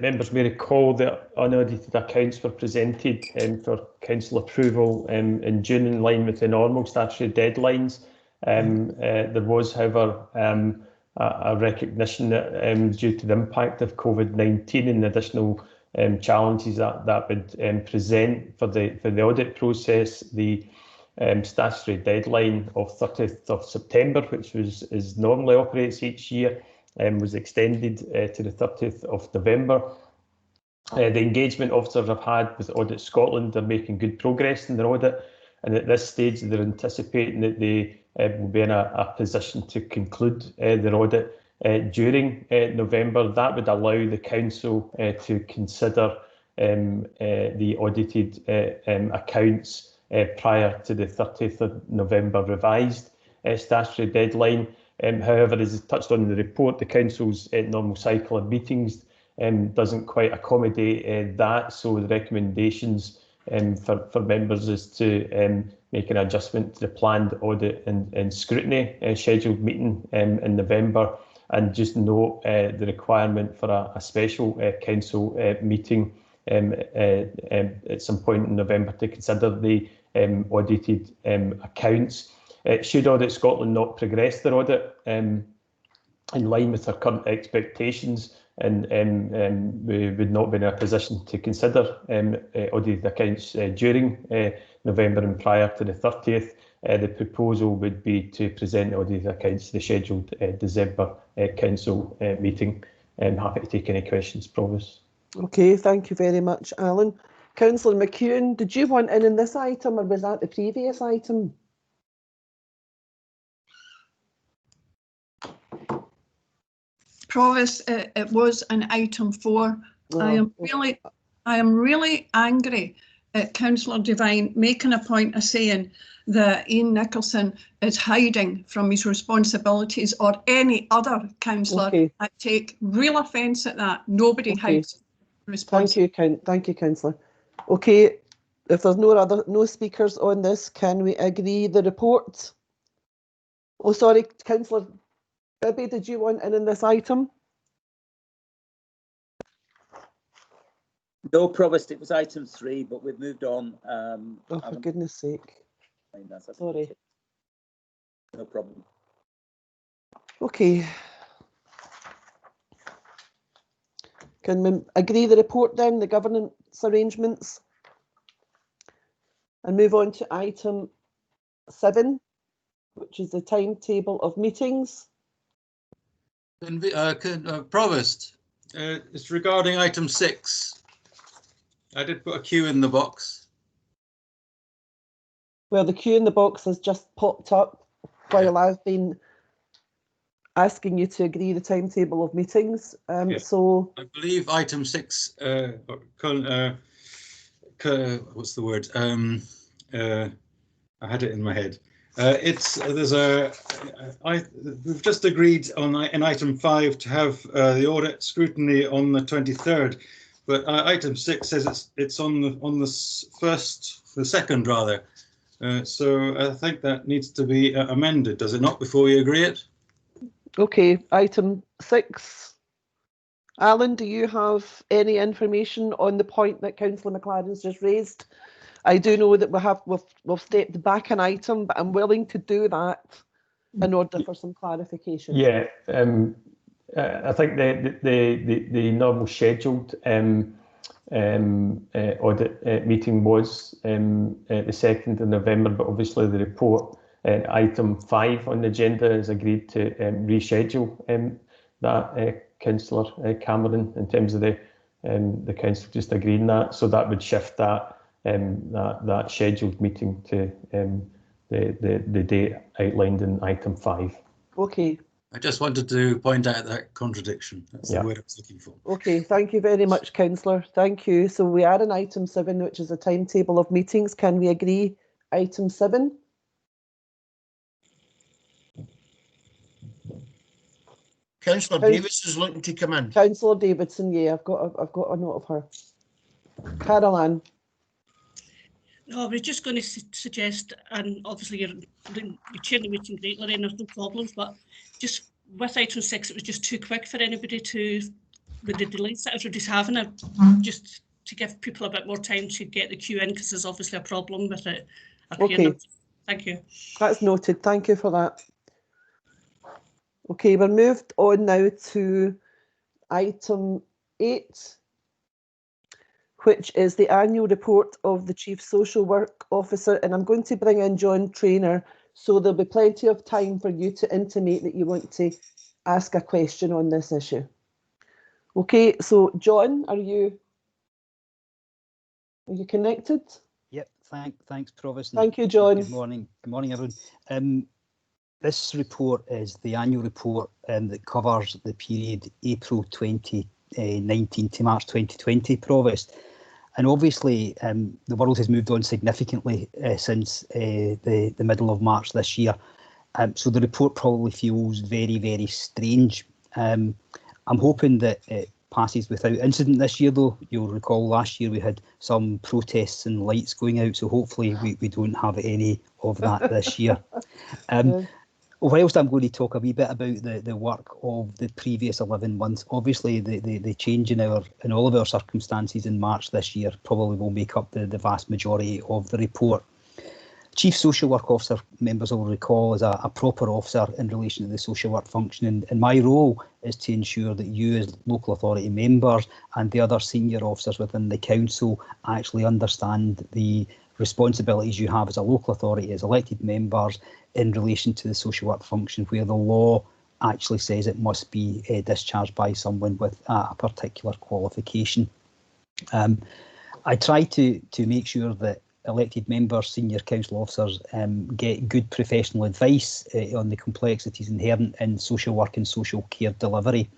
members may recall that unaudited accounts were presented for council approval in June, in line with the normal statutory deadlines. There was, however, a recognition that due to the impact of COVID-19 and the additional challenges that would present for the audit process, the statutory deadline of 30th of September, which is normally operates each year, was extended to the 30th of November. The engagement officers have had with Audit Scotland are making good progress in their audit, and at this stage they're anticipating that they will be in a position to conclude their audit during November. That would allow the council to consider the audited accounts prior to the 30th of November revised statutory deadline. However, as is touched on in the report, the council's normal cycle of meetings doesn't quite accommodate that, so the recommendations for members is to make an adjustment to the planned audit and scrutiny scheduled meeting in November, and just note the requirement for a special council meeting at some point in November to consider the audited accounts. Should Audit Scotland not progress their audit in line with their current expectations, and we would not be in a position to consider audited accounts during November and prior to the 30th, the proposal would be to present audited accounts to the scheduled December council meeting. I'm happy to take any questions, Provost. Okay, thank you very much, Alan. Councillor McEwen, did you want in this item, or was that the previous item? Provost, it was an item 4. Oh. I am really angry at Councillor Devine making a point of saying that Ian Nicholson is hiding from his responsibilities, or any other councillor. Okay. I take real offence at that. Nobody hides responsibility. Thank you, Councillor. Okay, if there's no speakers on this, can we agree the report? Oh, sorry, Councillor Bibby, did you want in this item? No, Provost, it was item 3, but we've moved on. Oh, for goodness sake. Sorry. No problem. Okay. Can we agree the report then, the governance arrangements? And move on to item 7, which is the timetable of meetings. Provost, it's regarding item 6. I did put a Q in the box. Well, the Q in the box has just popped up while I've been asking you to agree the timetable of meetings. Yeah. So I believe item 6, what's the word? I had it in my head. We've just agreed in item 5 to have the audit scrutiny on the 23rd, but item 6 says it's on the 2nd rather. So I think that needs to be amended, does it not, before we agree it? okay, item 6. Alan, do you have any information on the point that Councillor McLaren's just raised? I do know that we've stepped back an item, but I'm willing to do that in order for some clarification. Yeah, I think the normal scheduled audit meeting was the 2nd of November, but obviously the report item 5 on the agenda is agreed to reschedule that, Councillor Cameron, in terms of the council just agreeing that, so that would shift that that scheduled meeting to the date outlined in item 5. Okay. I just wanted to point out that contradiction. That's the word I was looking for. Okay, thank you very much, Councillor. Thank you. So we are in item 7, which is a timetable of meetings. Can we agree item 7? Councillor Davidson is looking to come in. Councillor Davidson, yeah, I've got a note of her. Carol-Ann. No, I was just going to suggest, and obviously you're chairing the meeting great, Lorraine, there's no problems, but just with item 6, it was just too quick for anybody with the delays that everybody's having, just to give people a bit more time to get the queue in, because there's obviously a problem with it appearing. Okay. Thank you. That's noted. Thank you for that. Okay, we're moved on now to item 8, which is the annual report of the Chief Social Work Officer, and I'm going to bring in John Traynor, so there'll be plenty of time for you to intimate that you want to ask a question on this issue. Okay, so John, are you connected? Yep, thanks, Provost. Thank you, John. Good morning, everyone. This report is the annual report that covers the period April 2019 to March 2020, Provost. And obviously, the world has moved on significantly since the middle of March this year. So the report probably feels very, very strange. I'm hoping that it passes without incident this year, though. You'll recall last year we had some protests and lights going out, so hopefully we don't have any of that this year. Whilst I'm going to talk a wee bit about the work of the previous 11 months, obviously the change in all of our circumstances in March this year probably will make up the vast majority of the report. Chief Social Work Officer, members will recall, is a proper officer in relation to the social work function, and my role is to ensure that you as local authority members and the other senior officers within the council actually understand the responsibilities you have as a local authority, as elected members, in relation to the social work function, where the law actually says it must be discharged by someone with a particular qualification. I try to make sure that elected members, senior council officers get good professional advice on the complexities inherent in social work and social care delivery.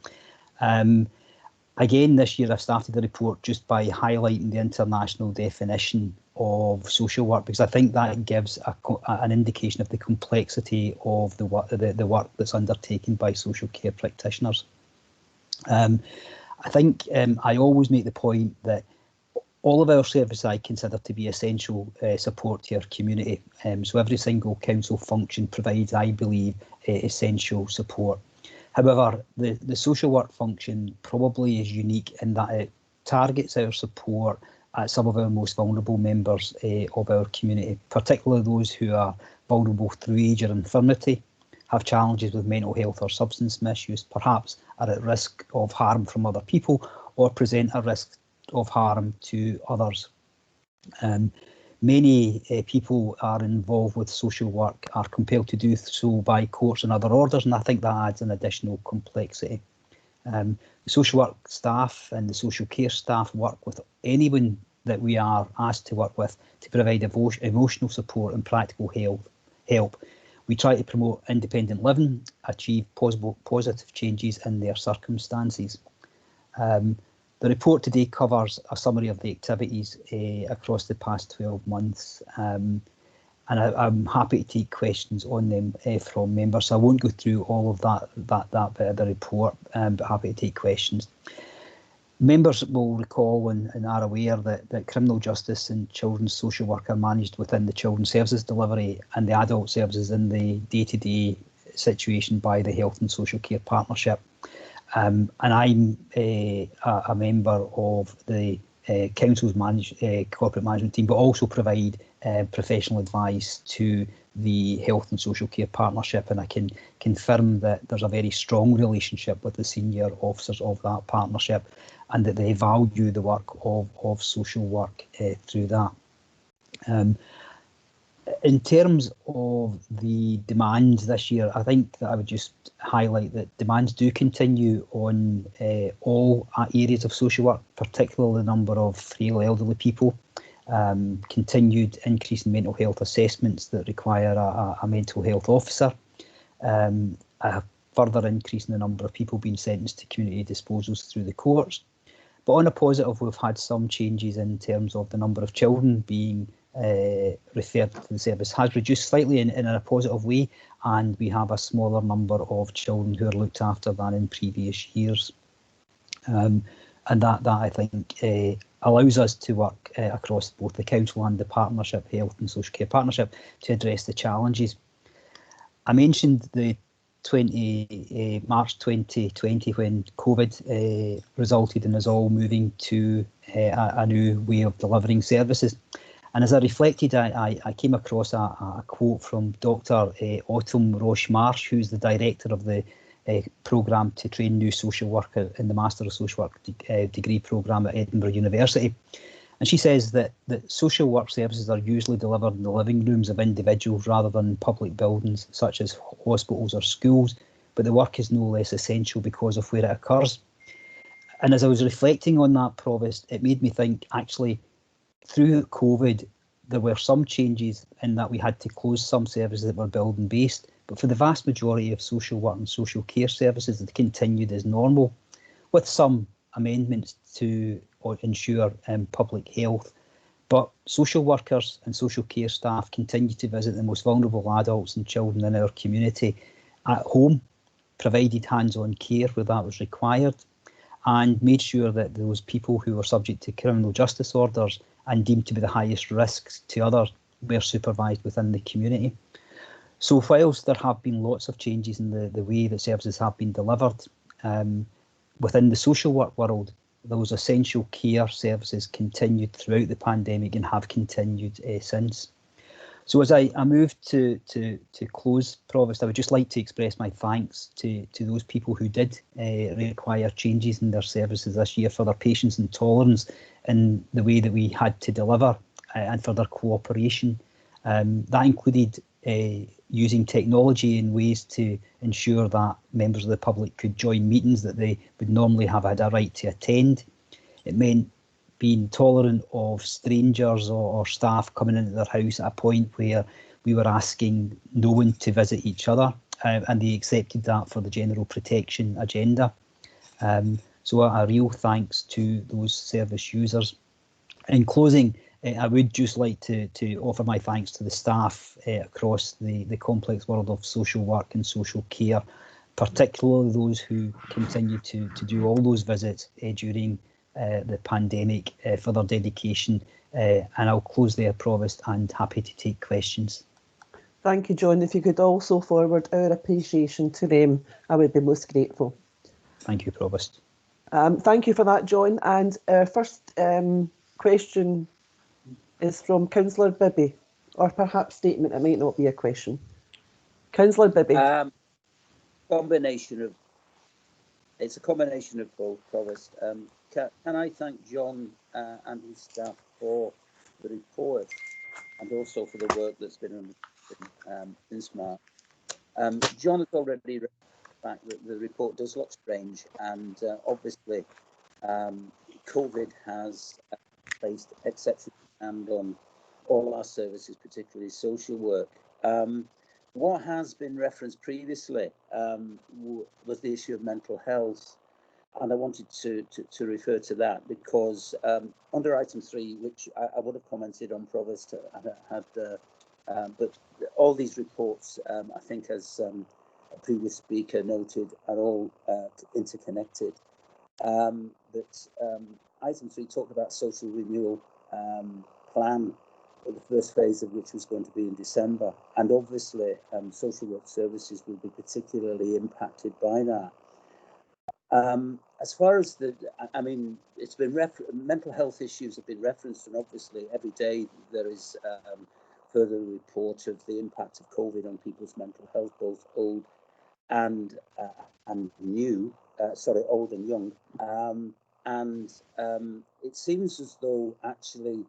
Again, this year I've started the report just by highlighting the international definition of social work, because I think that gives an indication of the complexity of the work that's undertaken by social care practitioners. I think I always make the point that all of our services I consider to be essential support to our community. So every single council function provides, I believe, essential support. However, the social work function probably is unique in that it targets our support at some of our most vulnerable members of our community, particularly those who are vulnerable through age or infirmity, have challenges with mental health or substance misuse, perhaps are at risk of harm from other people, or present a risk of harm to others. Many people are involved with social work, are compelled to do so by courts and other orders, and I think that adds an additional complexity. The social work staff and the social care staff work with anyone that we are asked to work with to provide emotional support and practical help. We try to promote independent living, achieve positive changes in their circumstances. The report today covers a summary of the activities across the past 12 months, and I'm happy to take questions on them from members. So I won't go through all of that bit of the report, but happy to take questions. Members will recall and are aware that criminal justice and children's social work are managed within the children's services delivery and the adult services in the day-to-day situation by the Health and Social Care Partnership. And I'm a member of the Council's corporate management team, but also provide professional advice to the Health and Social Care Partnership, and I can confirm that there's a very strong relationship with the senior officers of that partnership, and that they value the work of social work through that. In terms of the demands this year, I think that I would just highlight that demands do continue on all areas of social work, particularly the number of frail elderly people, continued increase in mental health assessments that require a mental health officer, a further increase in the number of people being sentenced to community disposals through the courts. But on a positive, we've had some changes in terms of the number of children being referred to the service has reduced slightly in a positive way, and we have a smaller number of children who are looked after than in previous years. And that I think allows us to work across both the council and the partnership, Health and Social Care Partnership, to address the challenges. I mentioned the March 2020 when COVID resulted in us all moving to a new way of delivering services. And as I reflected, I came across a quote from Dr. Autumn Roche-Marsh, who's the director of the programme to train new social worker in the Master of Social Work degree programme at Edinburgh University. And she says that social work services are usually delivered in the living rooms of individuals rather than public buildings such as hospitals or schools, but the work is no less essential because of where it occurs. And as I was reflecting on that, Provost, it made me think, actually, through COVID, there were some changes in that we had to close some services that were building based, but for the vast majority of social work and social care services, they continued as normal, with some amendments to ensure public health. But social workers and social care staff continue to visit the most vulnerable adults and children in our community at home, provided hands-on care where that was required, and made sure that those people who were subject to criminal justice orders and deemed to be the highest risks to others were supervised within the community. So whilst there have been lots of changes in the way that services have been delivered, within the social work world, those essential care services continued throughout the pandemic and have continued since. So as I move to close, Provost, I would just like to express my thanks to those people who did require changes in their services this year, for their patience and tolerance in the way that we had to deliver, and for their cooperation. That included using technology in ways to ensure that members of the public could join meetings that they would normally have had a right to attend. It meant being tolerant of strangers or staff coming into their house at a point where we were asking no one to visit each other, and they accepted that for the general protection agenda. So a real thanks to those service users. In closing, I would just like to offer my thanks to the staff across the complex world of social work and social care, particularly those who continue to do all those visits during the pandemic, for their dedication. And I'll close there, Provost, and happy to take questions. Thank you, John. If you could also forward our appreciation to them, I would be most grateful. Thank you, Provost. Thank you for that, John. And our first question is from Councillor Bibby, or perhaps statement. It might not be a question. Councillor Bibby. It's a combination of both, Provost. Can I thank John and his staff for the report, and also for the work that's been done since March. John has already read the fact that the report does look strange, and obviously COVID has placed exceptional demand on all our services, particularly social work. what has been referenced previously was the issue of mental health. And I wanted to refer to that because under item 3, which I would have commented on, Provost, but all these reports, I think, as a previous speaker noted, are all interconnected. But item 3 talked about social renewal plan, the first phase of which was going to be in December. And obviously, social work services will be particularly impacted by that. As far as I mean, it's been mental health issues have been referenced, and obviously every day there is further report of the impact of COVID on people's mental health, both old and new, old and young. It seems as though actually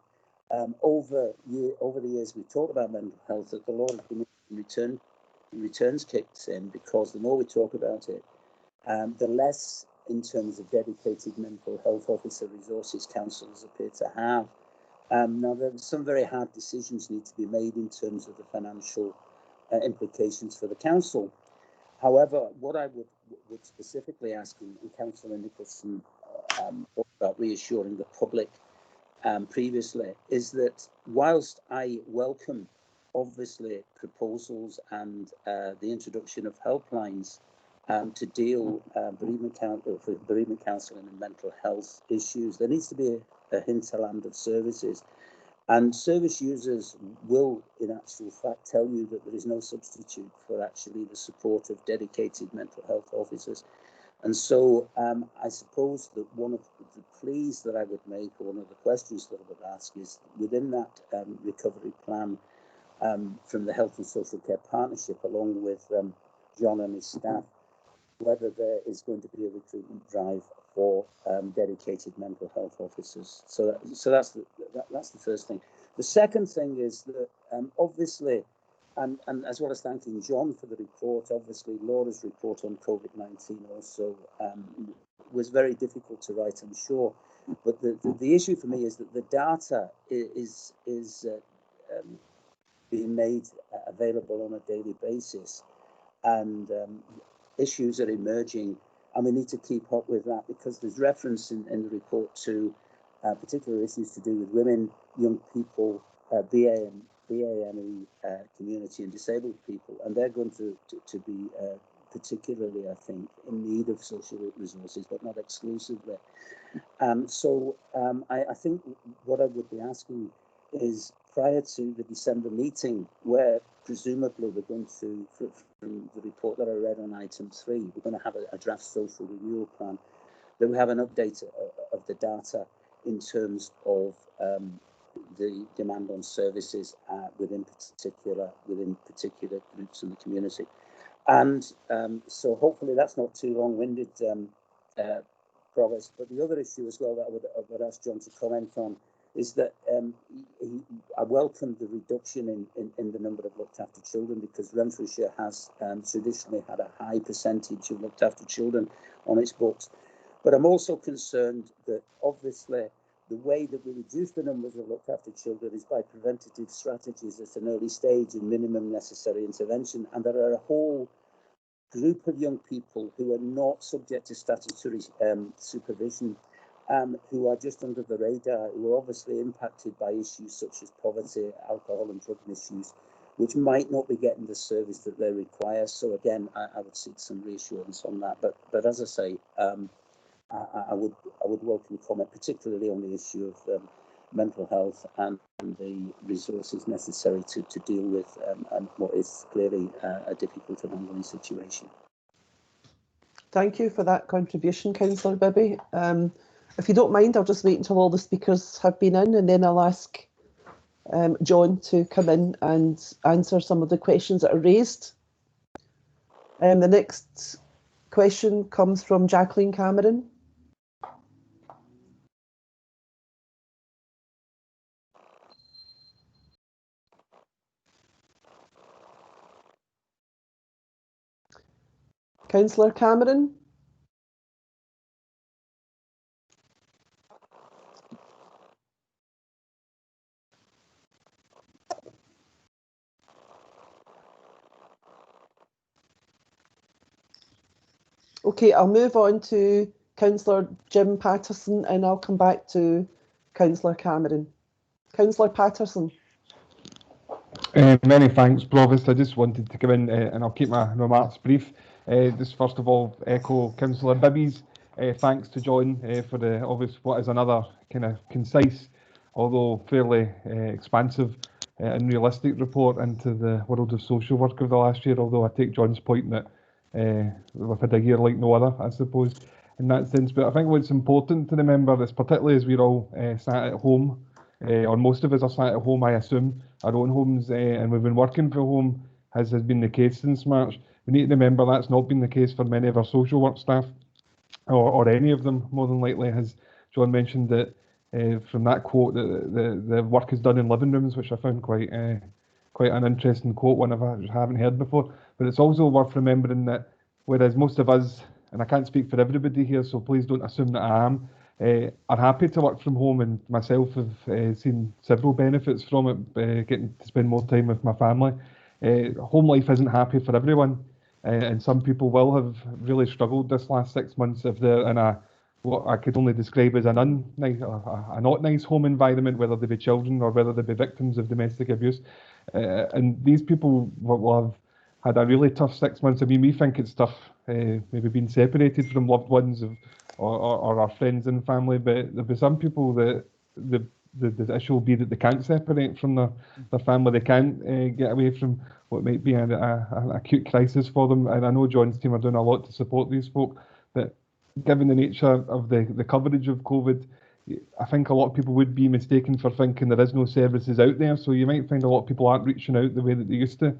over the years we've talked about mental health, that the law of diminishing returns kicks in, because the more we talk about it, the less in terms of dedicated mental health officer resources councils appear to have. Now, there are some very hard decisions need to be made in terms of the financial implications for the council. However, what I would specifically ask, and Councillor Nicholson talked about reassuring the public previously, is that whilst I welcome, obviously, proposals and the introduction of helplines to deal bereavement counselling and mental health issues, there needs to be a hinterland of services, and service users will in actual fact tell you that there is no substitute for actually the support of dedicated mental health officers. And so I suppose that one of the pleas that I would make, or one of the questions that I would ask, is within that recovery plan from the Health and Social Care Partnership, along with John and his staff, whether there is going to be a recruitment drive for dedicated mental health officers. So that's the first thing. The second thing is that obviously, and as well as thanking John for the report, obviously Laura's report on COVID-19 also was very difficult to write, I'm sure. But the issue for me is that the data is being made available on a daily basis, and issues are emerging, and we need to keep up with that, because there's reference in the report to particular issues to do with women, young people, BAME community, and disabled people, and they're going to be particularly, I think, in need of social resources, but not exclusively. So I think what I would be asking is, prior to the December meeting, where presumably we're going to, from the report that I read on item 3, we're going to have a draft social renewal plan, that we have an update of the data in terms of the demand on services within particular groups in the community. And so hopefully that's not too long-winded, Provost. But the other issue as well that I would ask John to comment on is that I welcome the reduction in the number of looked after children, because Renfrewshire has traditionally had a high percentage of looked after children on its books. But I'm also concerned that obviously the way that we reduce the numbers of looked after children is by preventative strategies at an early stage and minimum necessary intervention. And there are a whole group of young people who are not subject to statutory supervision, who are just under the radar, who are obviously impacted by issues such as poverty, alcohol and drug misuse, which might not be getting the service that they require. So again, I would seek some reassurance on that. But as I say, I would welcome comment, particularly on the issue of mental health and the resources necessary to deal with what is clearly a difficult and ongoing situation. Thank you for that contribution, Councillor Bibby. If you don't mind, I'll just wait until all the speakers have been in, and then I'll ask John to come in and answer some of the questions that are raised. The next question comes from Jacqueline Cameron. Councillor Cameron. Okay, I'll move on to Councillor Jim Patterson and I'll come back to Councillor Cameron. Councillor Patterson. Many thanks, Provost. I just wanted to come in and I'll keep my remarks brief. Just first of all, echo Councillor Bibby's thanks to John for the obvious what is another kind of concise, although fairly expansive and realistic report into the world of social work of the last year. Although I take John's point that we've had a year like no other, I suppose, in that sense. But I think what's important to remember is, particularly as we're all sat at home, or most of us are sat at home, I assume, our own homes, and we've been working from home, as has been the case since March. We need to remember that's not been the case for many of our social work staff, or any of them, more than likely, as John mentioned that from that quote, that the work is done in living rooms, which I found quite an interesting quote, one I haven't heard before. But it's also worth remembering that whereas most of us, and I can't speak for everybody here, so please don't assume that I am, are happy to work from home, and myself have seen several benefits from it, getting to spend more time with my family. Home life isn't happy for everyone, and some people will have really struggled this last 6 months if they're in what I could only describe as a not nice home environment, whether they be children or whether they be victims of domestic abuse. And these people will have had a really tough 6 months. I mean, we think it's tough, maybe being separated from loved ones or our friends and family, but there'll be some people that the issue will be that they can't separate from their family. They can't get away from what might be an acute crisis for them. And I know John's team are doing a lot to support these folk, but given the nature of the coverage of COVID, I think a lot of people would be mistaken for thinking there is no services out there. So you might find a lot of people aren't reaching out the way that they used to.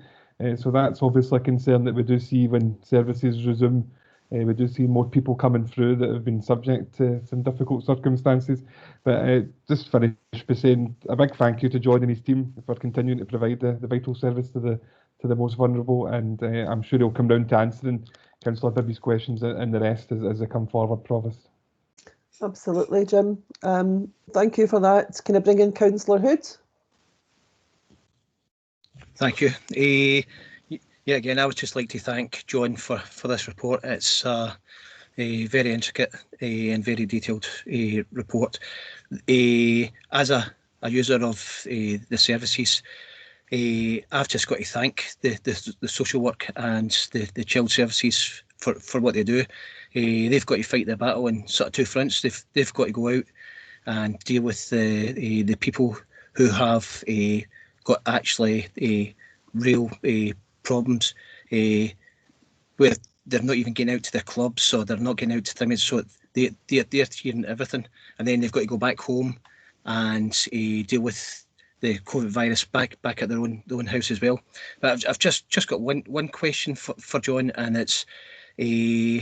So that's obviously a concern that we do see when services resume. We do see more people coming through that have been subject to some difficult circumstances. But just finish by saying a big thank you to John and his team for continuing to provide the vital service to the most vulnerable. And I'm sure he'll come round to answering Councillor Bibby's questions and the rest as they come forward, Provost. Absolutely, Jim. Thank you for that. Can I bring in Councillor Hood? Thank you. Yeah, again, I would just like to thank John for this report. It's a very intricate and very detailed report. As a user of the services, I've just got to thank the social work and the child services for what they do. They've got to fight their battle on sort of two fronts. They've got to go out and deal with the people who have got actually real problems where they're not even getting out to their clubs, or they're not getting out to things, so they're hearing everything, and then they've got to go back home and deal with the COVID virus back at their own house as well. But I've just got one question for John, and it's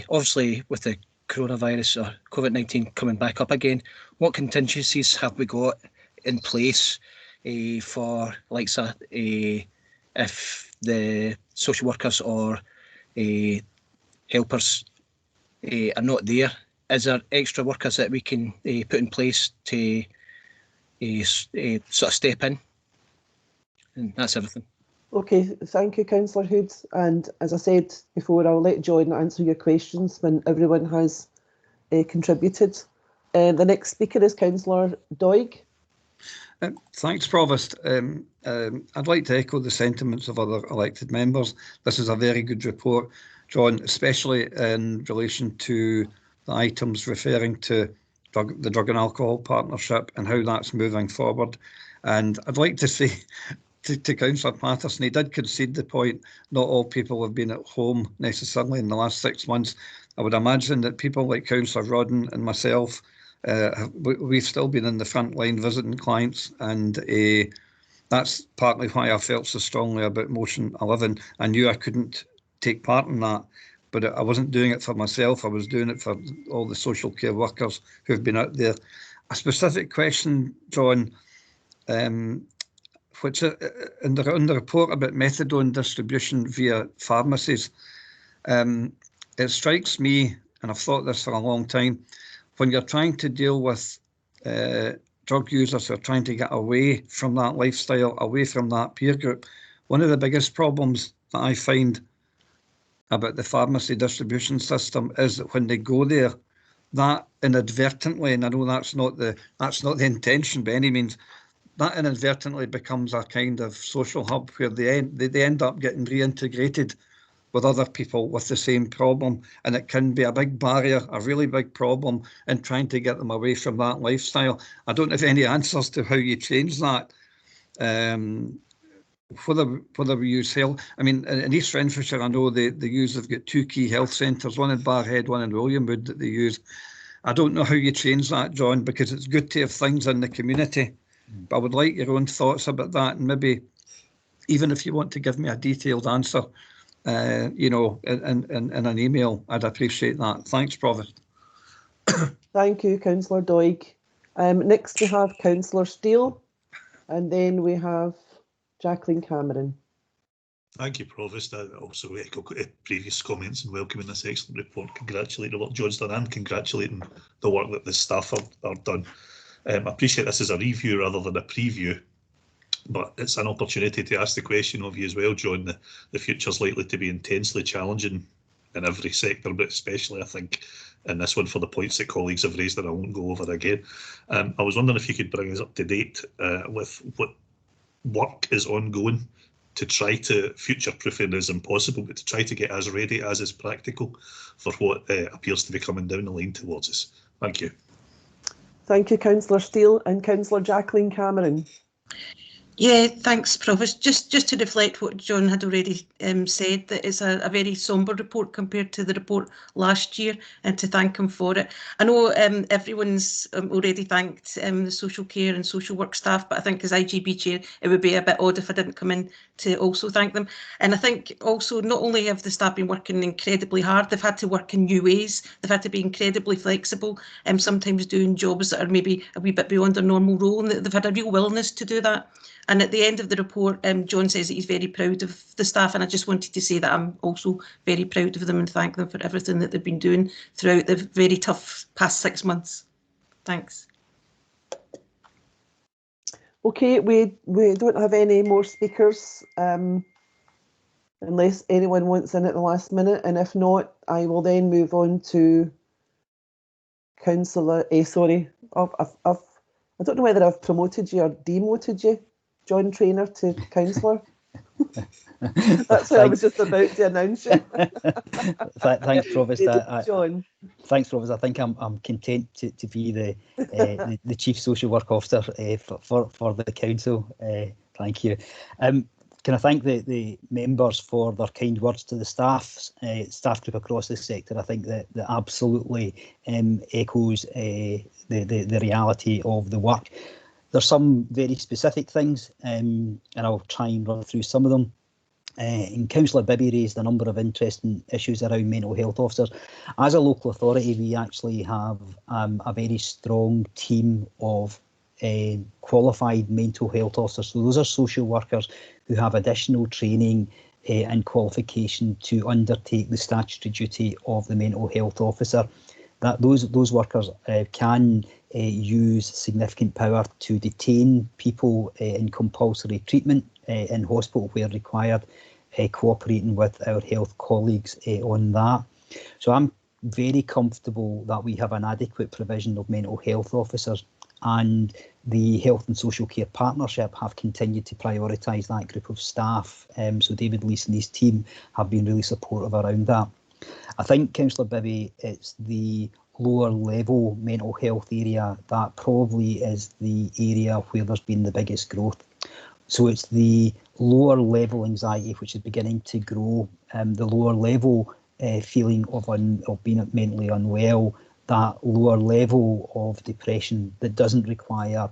obviously with the coronavirus or COVID-19 coming back up again, what contingencies have we got in place for, like, if the social workers or helpers are not there? Is there extra workers that we can put in place to sort of step in? And that's everything. Okay, thank you, Councillor Hood. And as I said before, I'll let John answer your questions when everyone has contributed. The next speaker is Councillor Doig. Thanks, Provost. I'd like to echo the sentiments of other elected members. This is a very good report, John, especially in relation to the items referring to the Drug and Alcohol Partnership and how that's moving forward. And I'd like to say to Councillor Patterson, he did concede the point, not all people have been at home necessarily in the last 6 months. I would imagine that people like Councillor Rodden and myself, we've still been in the front line visiting clients, and that's partly why I felt so strongly about Motion 11. I knew I couldn't take part in that, but I wasn't doing it for myself. I was doing it for all the social care workers who've been out there. A specific question, John, which in the report about methadone distribution via pharmacies, it strikes me, and I've thought this for a long time, when you're trying to deal with drug users who are trying to get away from that lifestyle, away from that peer group, one of the biggest problems that I find about the pharmacy distribution system is that when they go there, that inadvertently, and I know that's not the intention by any means, that inadvertently becomes a kind of social hub where they end up getting reintegrated with other people with the same problem, and it can be a big barrier, a really big problem in trying to get them away from that lifestyle. I don't have any answers to how you change that. Whether we use health, I mean, in East Renfrewshire, I know they've got 2 key health centres, one in Barrhead, one in Williamwood that they use. I don't know how you change that, John, because it's good to have things in the community, but I would like your own thoughts about that, and maybe even if you want to give me a detailed answer, you know, in an email, I'd appreciate that. Thanks, Provost. Thank you, Councillor Doig. Next we have Councillor Steele, and then we have Jacqueline Cameron. Thank you, Provost. I also echo previous comments and welcoming this excellent report, congratulating the work John's done and congratulating the work that the staff are done. I appreciate this as a review rather than a preview, but it's an opportunity to ask the question of you as well, John. The future's likely to be intensely challenging in every sector, but especially, I think, in this one for the points that colleagues have raised that I won't go over again. I was wondering if you could bring us up to date with what work is ongoing to try to future-proofing is impossible, but to try to get as ready as is practical for what appears to be coming down the line towards us. Thank you. Thank you, Councillor Steele, and Councillor Jacqueline Cameron. Yeah, thanks, Provost. Just to reflect what John had already said, that it's a very sombre report compared to the report last year, and to thank him for it. I know everyone's already thanked the social care and social work staff, but I think as IGB chair, it would be a bit odd if I didn't come in to also thank them. And I think also not only have the staff been working incredibly hard, they've had to work in new ways, they've had to be incredibly flexible, sometimes doing jobs that are maybe a wee bit beyond their normal role, and they've had a real willingness to do that. And at the end of the report, John says that he's very proud of the staff, and I just wanted to say that I'm also very proud of them and thank them for everything that they've been doing throughout the very tough past 6 months. Thanks. Okay, we don't have any more speakers, unless anyone wants in at the last minute, and if not, I will then move on to Councillor. Sorry, I don't know whether I've promoted you or demoted you, John Traynor, to councillor. That's what I was just about to announce you. Thanks, Provost. John. Thanks, Provost. I think I'm content to be the Chief Social Work Officer for the council. Thank you. Can I thank the members for their kind words to the staff group across this sector? I think that absolutely echoes the reality of the work. There's some very specific things, and I'll try and run through some of them. And Councillor Bibby raised a number of interesting issues around mental health officers. As a local authority, we actually have a very strong team of qualified mental health officers. So those are social workers who have additional training and qualification to undertake the statutory duty of the mental health officer. That those workers can use significant power to detain people in compulsory treatment in hospital where required, cooperating with our health colleagues on that. So I'm very comfortable that we have an adequate provision of mental health officers, and the Health and Social Care Partnership have continued to prioritise that group of staff. So David Leese and his team have been really supportive around that. I think, Councillor Bibby, it's the lower level mental health area that probably is the area where there's been the biggest growth. So it's the lower level anxiety which is beginning to grow, the lower level feeling of being mentally unwell, that lower level of depression that doesn't require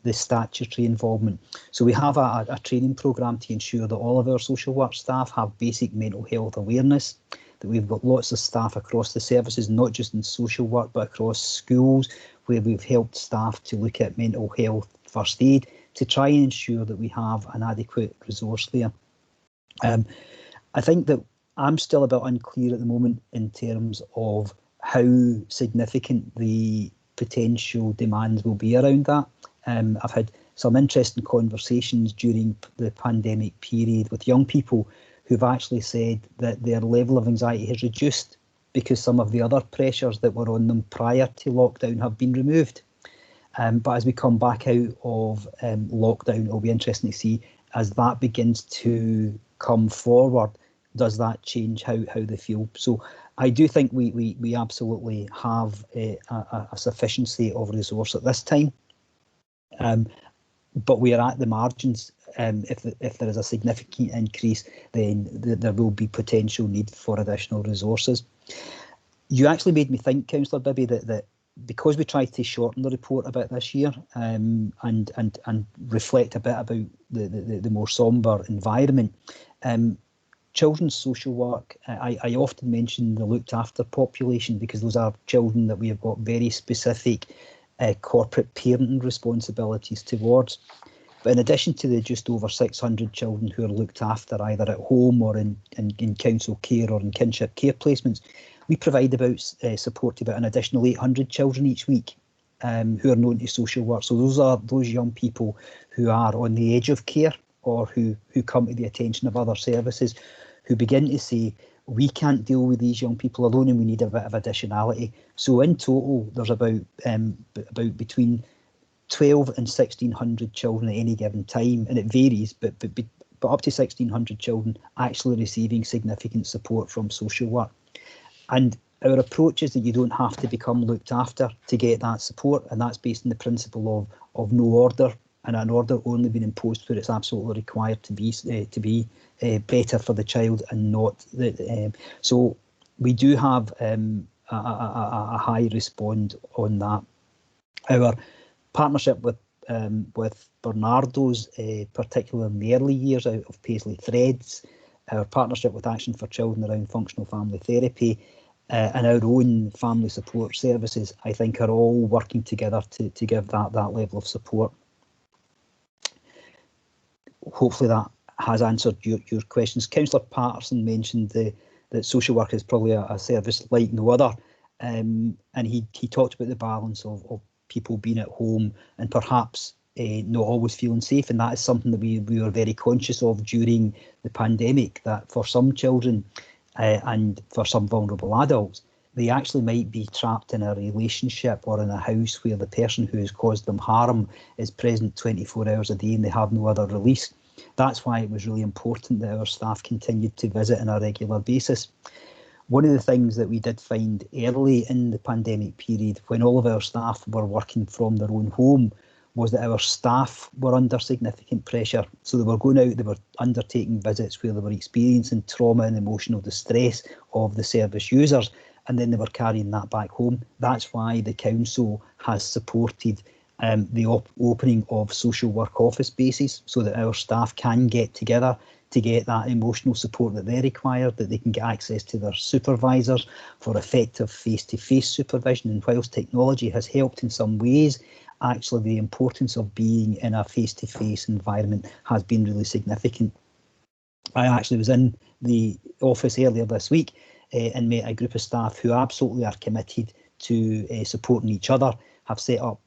the statutory involvement. So we have a training programme to ensure that all of our social work staff have basic mental health awareness, that we've got lots of staff across the services, not just in social work, but across schools, where we've helped staff to look at mental health first aid to try and ensure that we have an adequate resource there. I think that I'm still a bit unclear at the moment in terms of how significant the potential demands will be around that. I've had some interesting conversations during the pandemic period with young people who've actually said that their level of anxiety has reduced because some of the other pressures that were on them prior to lockdown have been removed. But as we come back out of lockdown, it'll be interesting to see as that begins to come forward, does that change how they feel? So I do think we absolutely have a sufficiency of resource at this time, but we are at the margins. If there is a significant increase, then there will be potential need for additional resources. You actually made me think, Councillor Bibby, that because we tried to shorten the report a bit this year and reflect a bit about the more sombre environment, children's social work, I often mention the looked after population because those are children that we have got very specific corporate parenting responsibilities towards. But in addition to the just over 600 children who are looked after either at home or in council care or in kinship care placements, we provide support to about an additional 800 children each week who are known to social work. So those are those young people who are on the edge of care or who come to the attention of other services, who begin to say, we can't deal with these young people alone and we need a bit of additionality. So in total, there's about between 12 and 1,600 children at any given time, and it varies, but up to 1,600 children actually receiving significant support from social work. And our approach is that you don't have to become looked after to get that support, and that's based on the principle of no order, and an order only being imposed where it's absolutely required to be better for the child and not. So we do have a high respond on that. Our partnership with Bernardo's, particularly in the early years out of Paisley Threads, our partnership with Action for Children around functional family therapy, and our own family support services, I think are all working together to give that level of support. Hopefully that has answered your questions. Councillor Patterson mentioned that social work is probably a service like no other, and he talked about the balance of people being at home and perhaps not always feeling safe, and that is something that we were very conscious of during the pandemic, that for some children and for some vulnerable adults, they actually might be trapped in a relationship or in a house where the person who has caused them harm is present 24 hours a day and they have no other release. That's why it was really important that our staff continued to visit on a regular basis. One of the things that we did find early in the pandemic period, when all of our staff were working from their own home, was that our staff were under significant pressure. So they were going out, they were undertaking visits where they were experiencing trauma and emotional distress of the service users, and then they were carrying that back home. That's why the council has supported the opening of social work office spaces so that our staff can get together to get that emotional support that they require, that they can get access to their supervisors for effective face-to-face supervision. And whilst technology has helped in some ways, actually the importance of being in a face-to-face environment has been really significant. I actually was in the office earlier this week and met a group of staff who absolutely are committed to supporting each other, have set up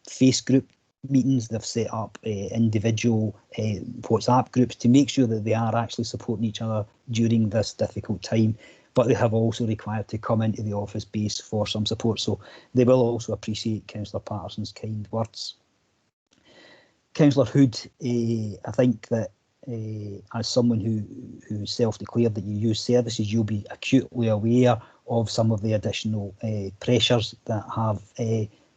face group meetings, they've set up individual WhatsApp groups to make sure that they are actually supporting each other during this difficult time, but they have also required to come into the office base for some support, so they will also appreciate Councillor Patterson's kind words. Councillor Hood, I think that as someone who self-declared that you use services, you'll be acutely aware of some of the additional pressures that have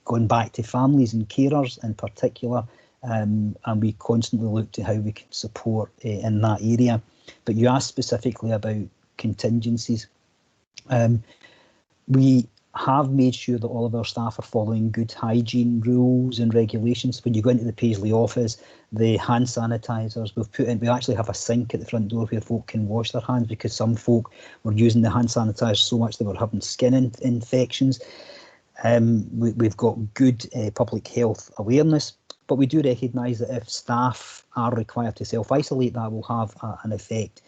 gone back to families and carers in particular, and we constantly look to how we can support in that area. But you asked specifically about contingencies. We have made sure that all of our staff are following good hygiene rules and regulations. When you go into the Paisley office, the hand sanitisers we actually have a sink at the front door where folk can wash their hands, because some folk were using the hand sanitizer so much they were having skin infections. We've got good public health awareness, but we do recognise that if staff are required to self-isolate, that will have an effect.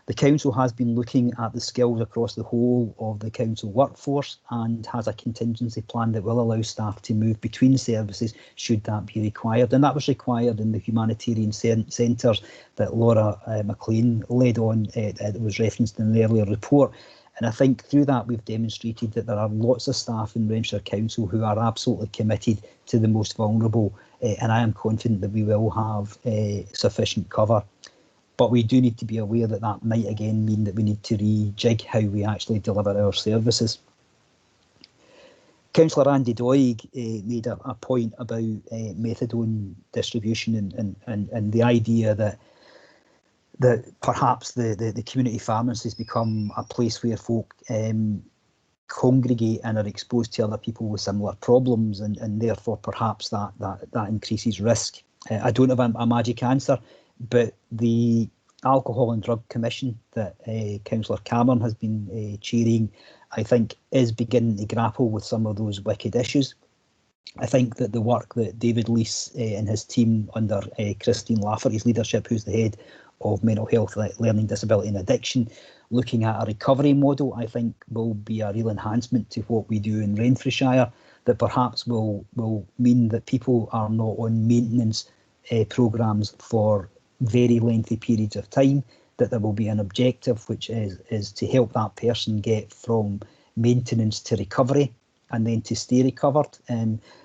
The council has been looking at the skills across the whole of the council workforce and has a contingency plan that will allow staff to move between services should that be required. And that was required in the humanitarian centres that Laura McLean led on. It was referenced in the earlier report. And I think through that we've demonstrated that there are lots of staff in Renfrewshire Council who are absolutely committed to the most vulnerable, and I am confident that we will have sufficient cover. But we do need to be aware that that might again mean that we need to rejig how we actually deliver our services. Councillor Andy Doig made a point about methadone distribution and the idea that perhaps the community pharmacies become a place where folk congregate and are exposed to other people with similar problems, and therefore perhaps that increases risk. I don't have a magic answer, but the Alcohol and Drug Commission that Councillor Cameron has been chairing, I think, is beginning to grapple with some of those wicked issues. I think that the work that David Leese and his team under Christine Lafferty's leadership, who's the head of mental health, learning disability and addiction, looking at a recovery model, I think will be a real enhancement to what we do in Renfrewshire, that perhaps will mean that people are not on maintenance programmes for very lengthy periods of time, that there will be an objective which is to help that person get from maintenance to recovery and then to stay recovered.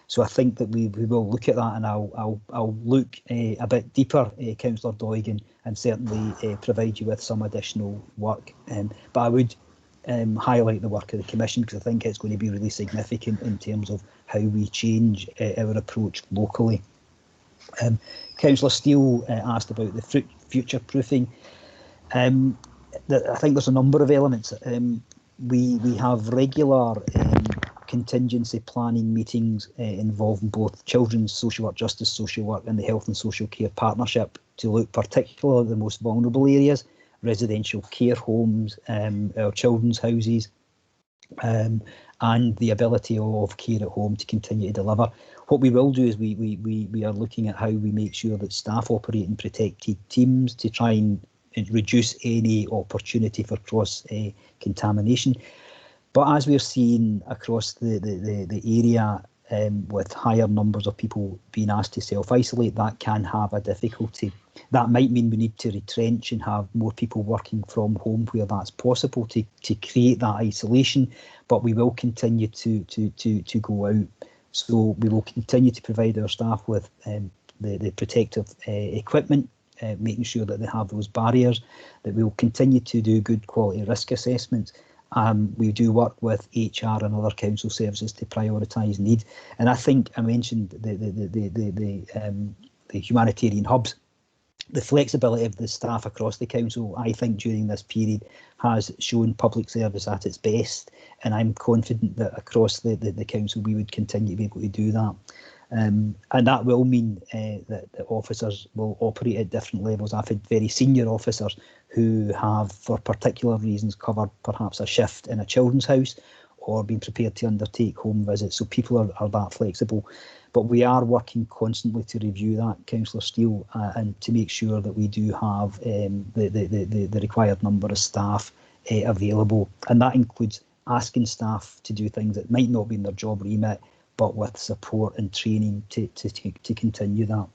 So I think that we will look at that, and I'll look a bit deeper, Councillor Doig, and certainly provide you with some additional work. But I would highlight the work of the Commission, because I think it's going to be really significant in terms of how we change our approach locally. Councillor Steele asked about the future proofing. I think there's a number of elements. We have regular contingency planning meetings involving both children's social work, justice social work and the health and social care partnership to look particularly at the most vulnerable areas, residential care homes, our children's houses, and the ability of care at home to continue to deliver. What we will do is we are looking at how we make sure that staff operate in protected teams to try and reduce any opportunity for cross contamination. But as we're seeing across the area, with higher numbers of people being asked to self-isolate, that can have a difficulty. That might mean we need to retrench and have more people working from home where that's possible to create that isolation, but we will continue to go out. So we will continue to provide our staff with the protective equipment, making sure that they have those barriers, that we will continue to do good quality risk assessments. We do work with HR and other council services to prioritise need. And I think I mentioned the humanitarian hubs. The flexibility of the staff across the council, I think, during this period has shown public service at its best, and I'm confident that across the council we would continue to be able to do that. And that will mean that the officers will operate at different levels. I've had very senior officers who have, for particular reasons, covered perhaps a shift in a children's house or been prepared to undertake home visits. So people are that flexible. But we are working constantly to review that, Councillor Steele, and to make sure that we do have the required number of staff available. And that includes asking staff to do things that might not be in their job remit, but with support and training to continue that.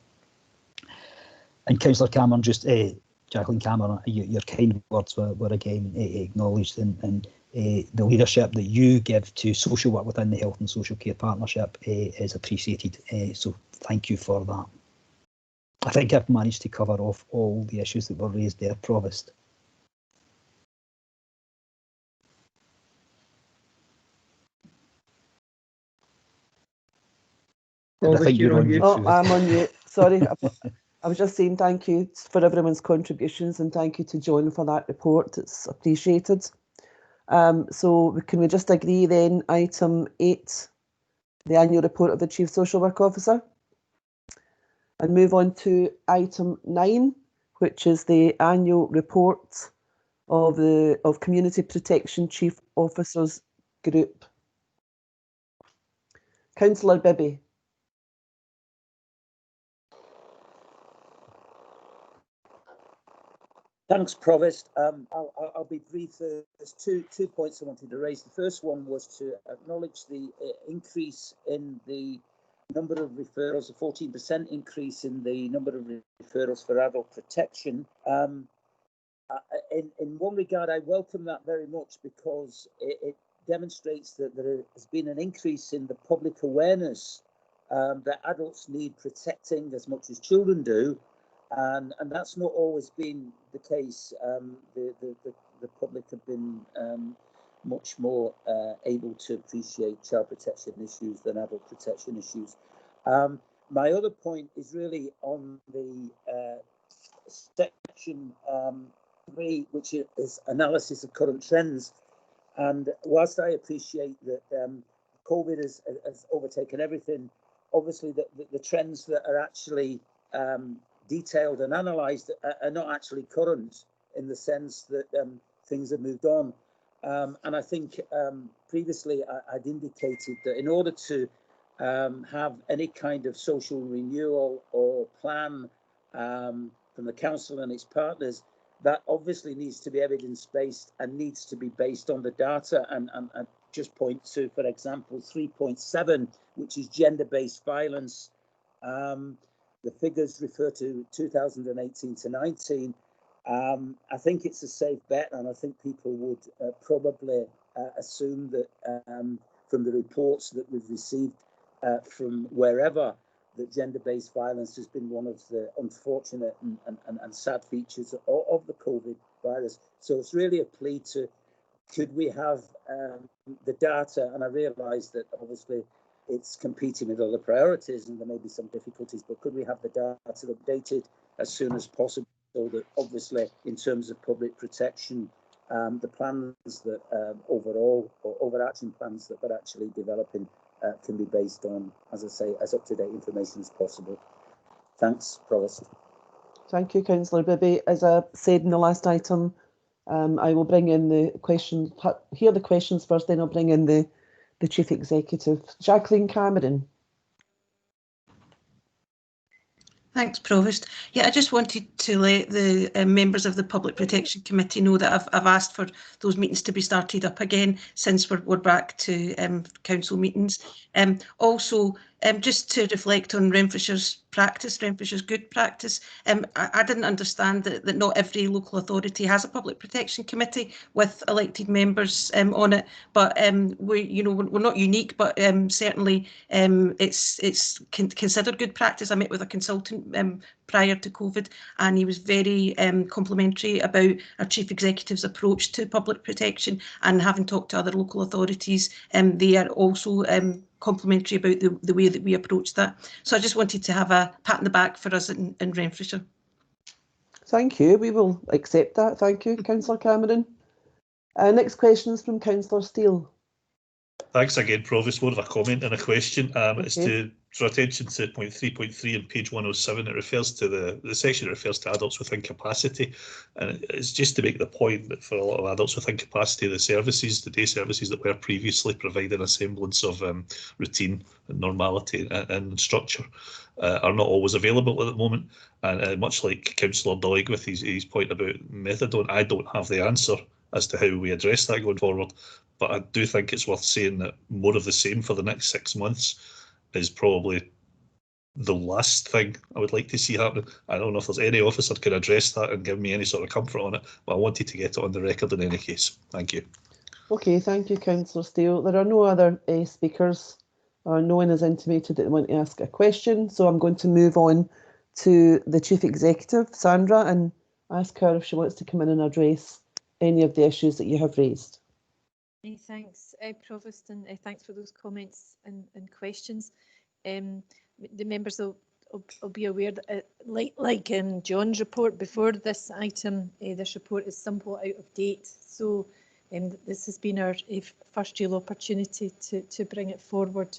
And Councillor Cameron, Jacqueline Cameron, your kind words were again acknowledged, and the leadership that you give to social work within the Health and Social Care Partnership is appreciated. So thank you for that. I think I've managed to cover off all the issues that were raised there, Provost. I think you're on mute. Oh, I'm on mute. Sorry. I was just saying thank you for everyone's contributions, and thank you to John for that report. It's appreciated. So can we just agree then, item 8, the annual report of the Chief Social Work Officer, and move on to item 9, which is the annual report of Community Protection Chief Officers Group. Councillor Bibby. Thanks, Provost. I'll be brief. There's two points I wanted to raise. The first one was to acknowledge the increase in the number of referrals, a 14% increase in the number of referrals for adult protection. In one regard, I welcome that very much because it demonstrates that there has been an increase in the public awareness that adults need protecting as much as children do. And that's not always been the case. The public have been much more able to appreciate child protection issues than adult protection issues. My other point is really on the section 3, which is analysis of current trends. And whilst I appreciate that COVID has overtaken everything, obviously the trends that are actually detailed and analysed are not actually current in the sense that things have moved on. And I think previously I'd indicated that in order to have any kind of social renewal or plan from the council and its partners, that obviously needs to be evidence-based and needs to be based on the data. And just point to, for example, 3.7, which is gender-based violence. The figures refer to 2018 to 19. I think it's a safe bet, and I think people would probably assume that from the reports that we've received from wherever, that gender-based violence has been one of the unfortunate and sad features of the COVID virus. So it's really a plea to, could we have the data, and I realise that obviously it's competing with other priorities and there may be some difficulties, but could we have the data updated as soon as possible so that obviously in terms of public protection, the plans that overall or overarching plans that we're actually developing can be based on, as I say, as up-to-date information as possible. Thanks, Provost. Thank you, Councillor Bibby. As I said in the last item, I will bring in the questions, hear the questions first, then I'll bring in the Chief Executive. Jacqueline Cameron. Thanks, Provost. Yeah, I just wanted to let the members of the Public Protection Committee know that I've asked for those meetings to be started up again since we're back to council meetings. Also, just to reflect on Renfrewshire's practice, Renfrewshire's good practice, I didn't understand that not every local authority has a Public Protection Committee with elected members on it, but we're not unique, but certainly it's considered good practice. I met with a consultant prior to COVID, and he was very complimentary about our Chief Executive's approach to public protection, and having talked to other local authorities, they are also complimentary about the way that we approach that. So I just wanted to have a pat on the back for us in Renfrewshire. Thank you. We will accept that. Thank you, Councillor Cameron. Next question is from Councillor Steele. Thanks again, Provost. More of a comment and a question. It's to draw attention to point 3.3 on page 107. It refers to the section that refers to adults with incapacity, and it's just to make the point that for a lot of adults with incapacity, the services, the day services that were previously providing a semblance of routine and normality and structure are not always available at the moment. And much like Councillor Doig with his point about methadone, I don't have the answer as to how we address that going forward. But I do think it's worth saying that more of the same for the next 6 months is probably the last thing I would like to see happen. I don't know if there's any officer can address that and give me any sort of comfort on it, but I wanted to get it on the record in any case. Thank you. Okay, thank you, Councillor Steele. There are no other speakers. No one has intimated that they want to ask a question, so I'm going to move on to the Chief Executive, Sandra, and ask her if she wants to come in and address any of the issues that you have raised. Thanks, Provost, and thanks for those comments and questions. The members will be aware that, like John's report before this item, this report is somewhat out of date. So this has been our first real opportunity to bring it forward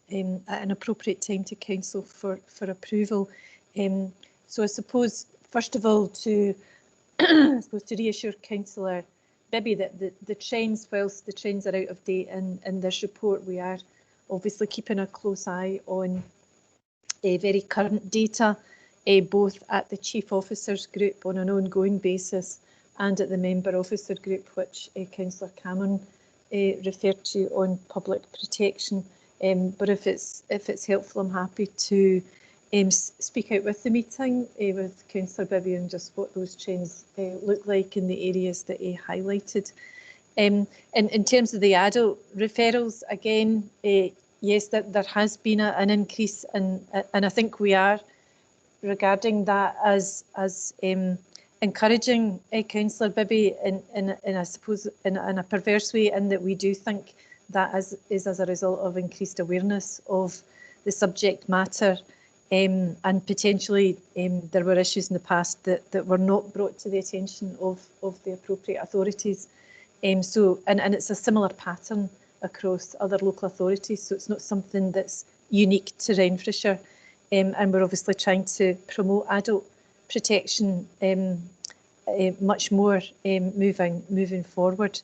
at an appropriate time to Council for approval. So I suppose, first of all, to reassure Councillor Bibby that the trends, whilst the trends are out of date in this report, we are obviously keeping a close eye on very current data both at the Chief Officers Group on an ongoing basis and at the Member Officer Group, which Councillor Cameron referred to on public protection. But if it's helpful, I'm happy to speak out with the meeting with Councillor Bibby and just what those trends look like in the areas that he highlighted. In terms of the adult referrals, again, yes, that there has been an increase, and I think we are regarding that as encouraging Councillor Bibby in I suppose in a perverse way, in that we do think that is as a result of increased awareness of the subject matter, and potentially there were issues in the past that were not brought to the attention of the appropriate authorities. So it's a similar pattern across other local authorities, so it's not something that's unique to Renfrewshire, and we're obviously trying to promote adult protection much more moving forward.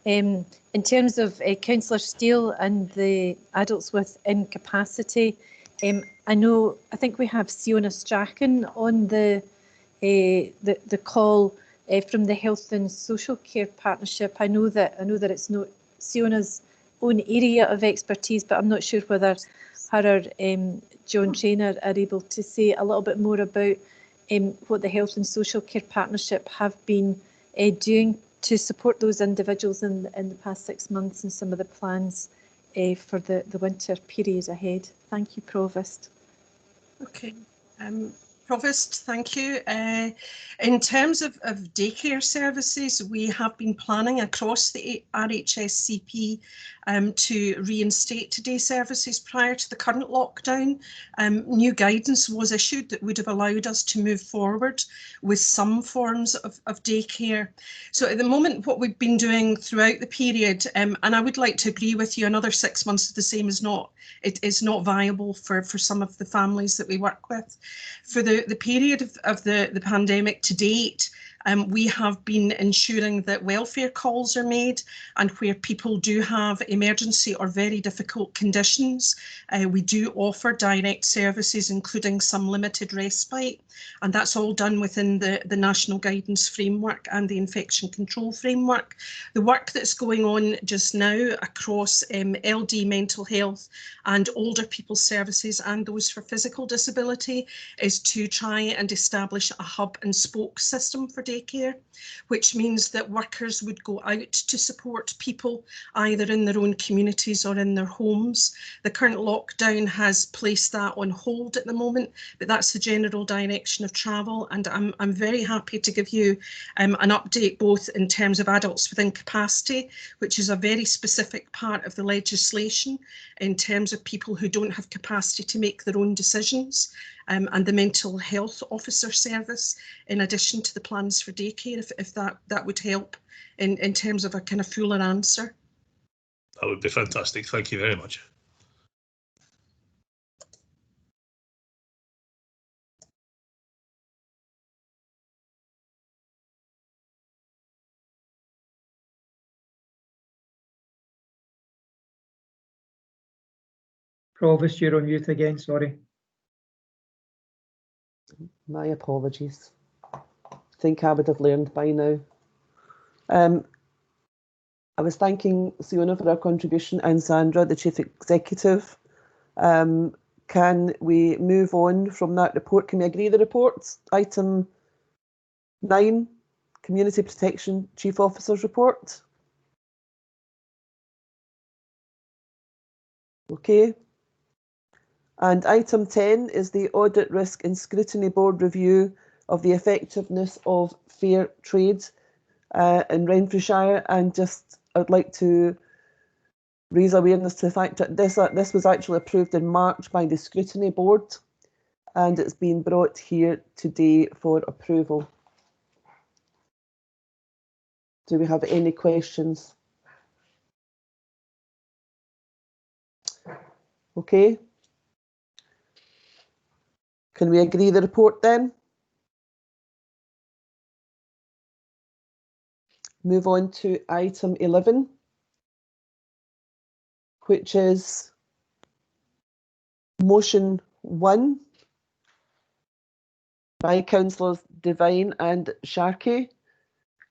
In terms of Councillor Steele and the adults with incapacity, I think we have Siona Strachan on the call from the Health and Social Care Partnership. I know that it's not Siona's own area of expertise, but I'm not sure whether her or John Traynor are able to say a little bit more about what the Health and Social Care Partnership have been doing to support those individuals in the past 6 months, and some of the plans for the winter period ahead. Thank you, Provost. Okay. Provost, thank you. In terms of daycare services, we have been planning across the RHSCP to reinstate day services prior to the current lockdown. New guidance was issued that would have allowed us to move forward with some forms of daycare. So at the moment, what we've been doing throughout the period, and I would like to agree with you, another 6 months of the same is not viable for some of the families that we work with. For the period of the pandemic to date, we have been ensuring that welfare calls are made, and where people do have emergency or very difficult conditions, we do offer direct services, including some limited respite, and that's all done within the National Guidance Framework and the Infection Control Framework. The work that's going on just now across LD mental health and older people's services and those for physical disability is to try and establish a hub and spoke system for daycare, which means that workers would go out to support people either in their own communities or in their homes. The current lockdown has placed that on hold at the moment, but that's the general direction of travel, and I'm very happy to give you an update both in terms of adults with incapacity, which is a very specific part of the legislation in terms of people who don't have capacity to make their own decisions, and the mental health officer service, in addition to the plans for daycare, if that would help in terms of a kind of fuller answer. That would be fantastic. Thank you very much. Provost, you're on mute again, sorry. My apologies. I think I would have learned by now. I was thanking Siona for her contribution and Sandra, the Chief Executive. Can we move on from that report? Can we agree the reports? Item 9, Community Protection Chief Officer's Report. Okay. And item 10 is the Audit, Risk and Scrutiny Board review of the effectiveness of fair trade in Renfrewshire. And just, I'd like to raise awareness to the fact that this was actually approved in March by the Scrutiny Board, and it's been brought here today for approval. Do we have any questions? Okay. Can we agree the report then? Move on to item 11, which is motion 1. by Councillors Devine and Sharkey.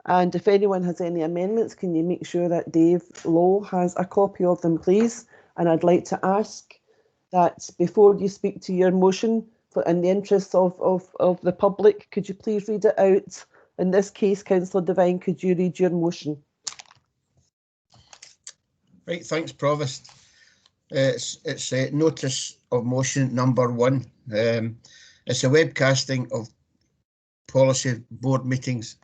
And if anyone has any amendments, can you make sure that Dave Lowe has a copy of them, please? And I'd like to ask that before you speak to your motion, in the interests of the public, could you please read it out? In this case, Councillor Devine, could you read your motion? Right, thanks, Provost. It's notice of motion number 1. It's a webcasting of policy board meetings.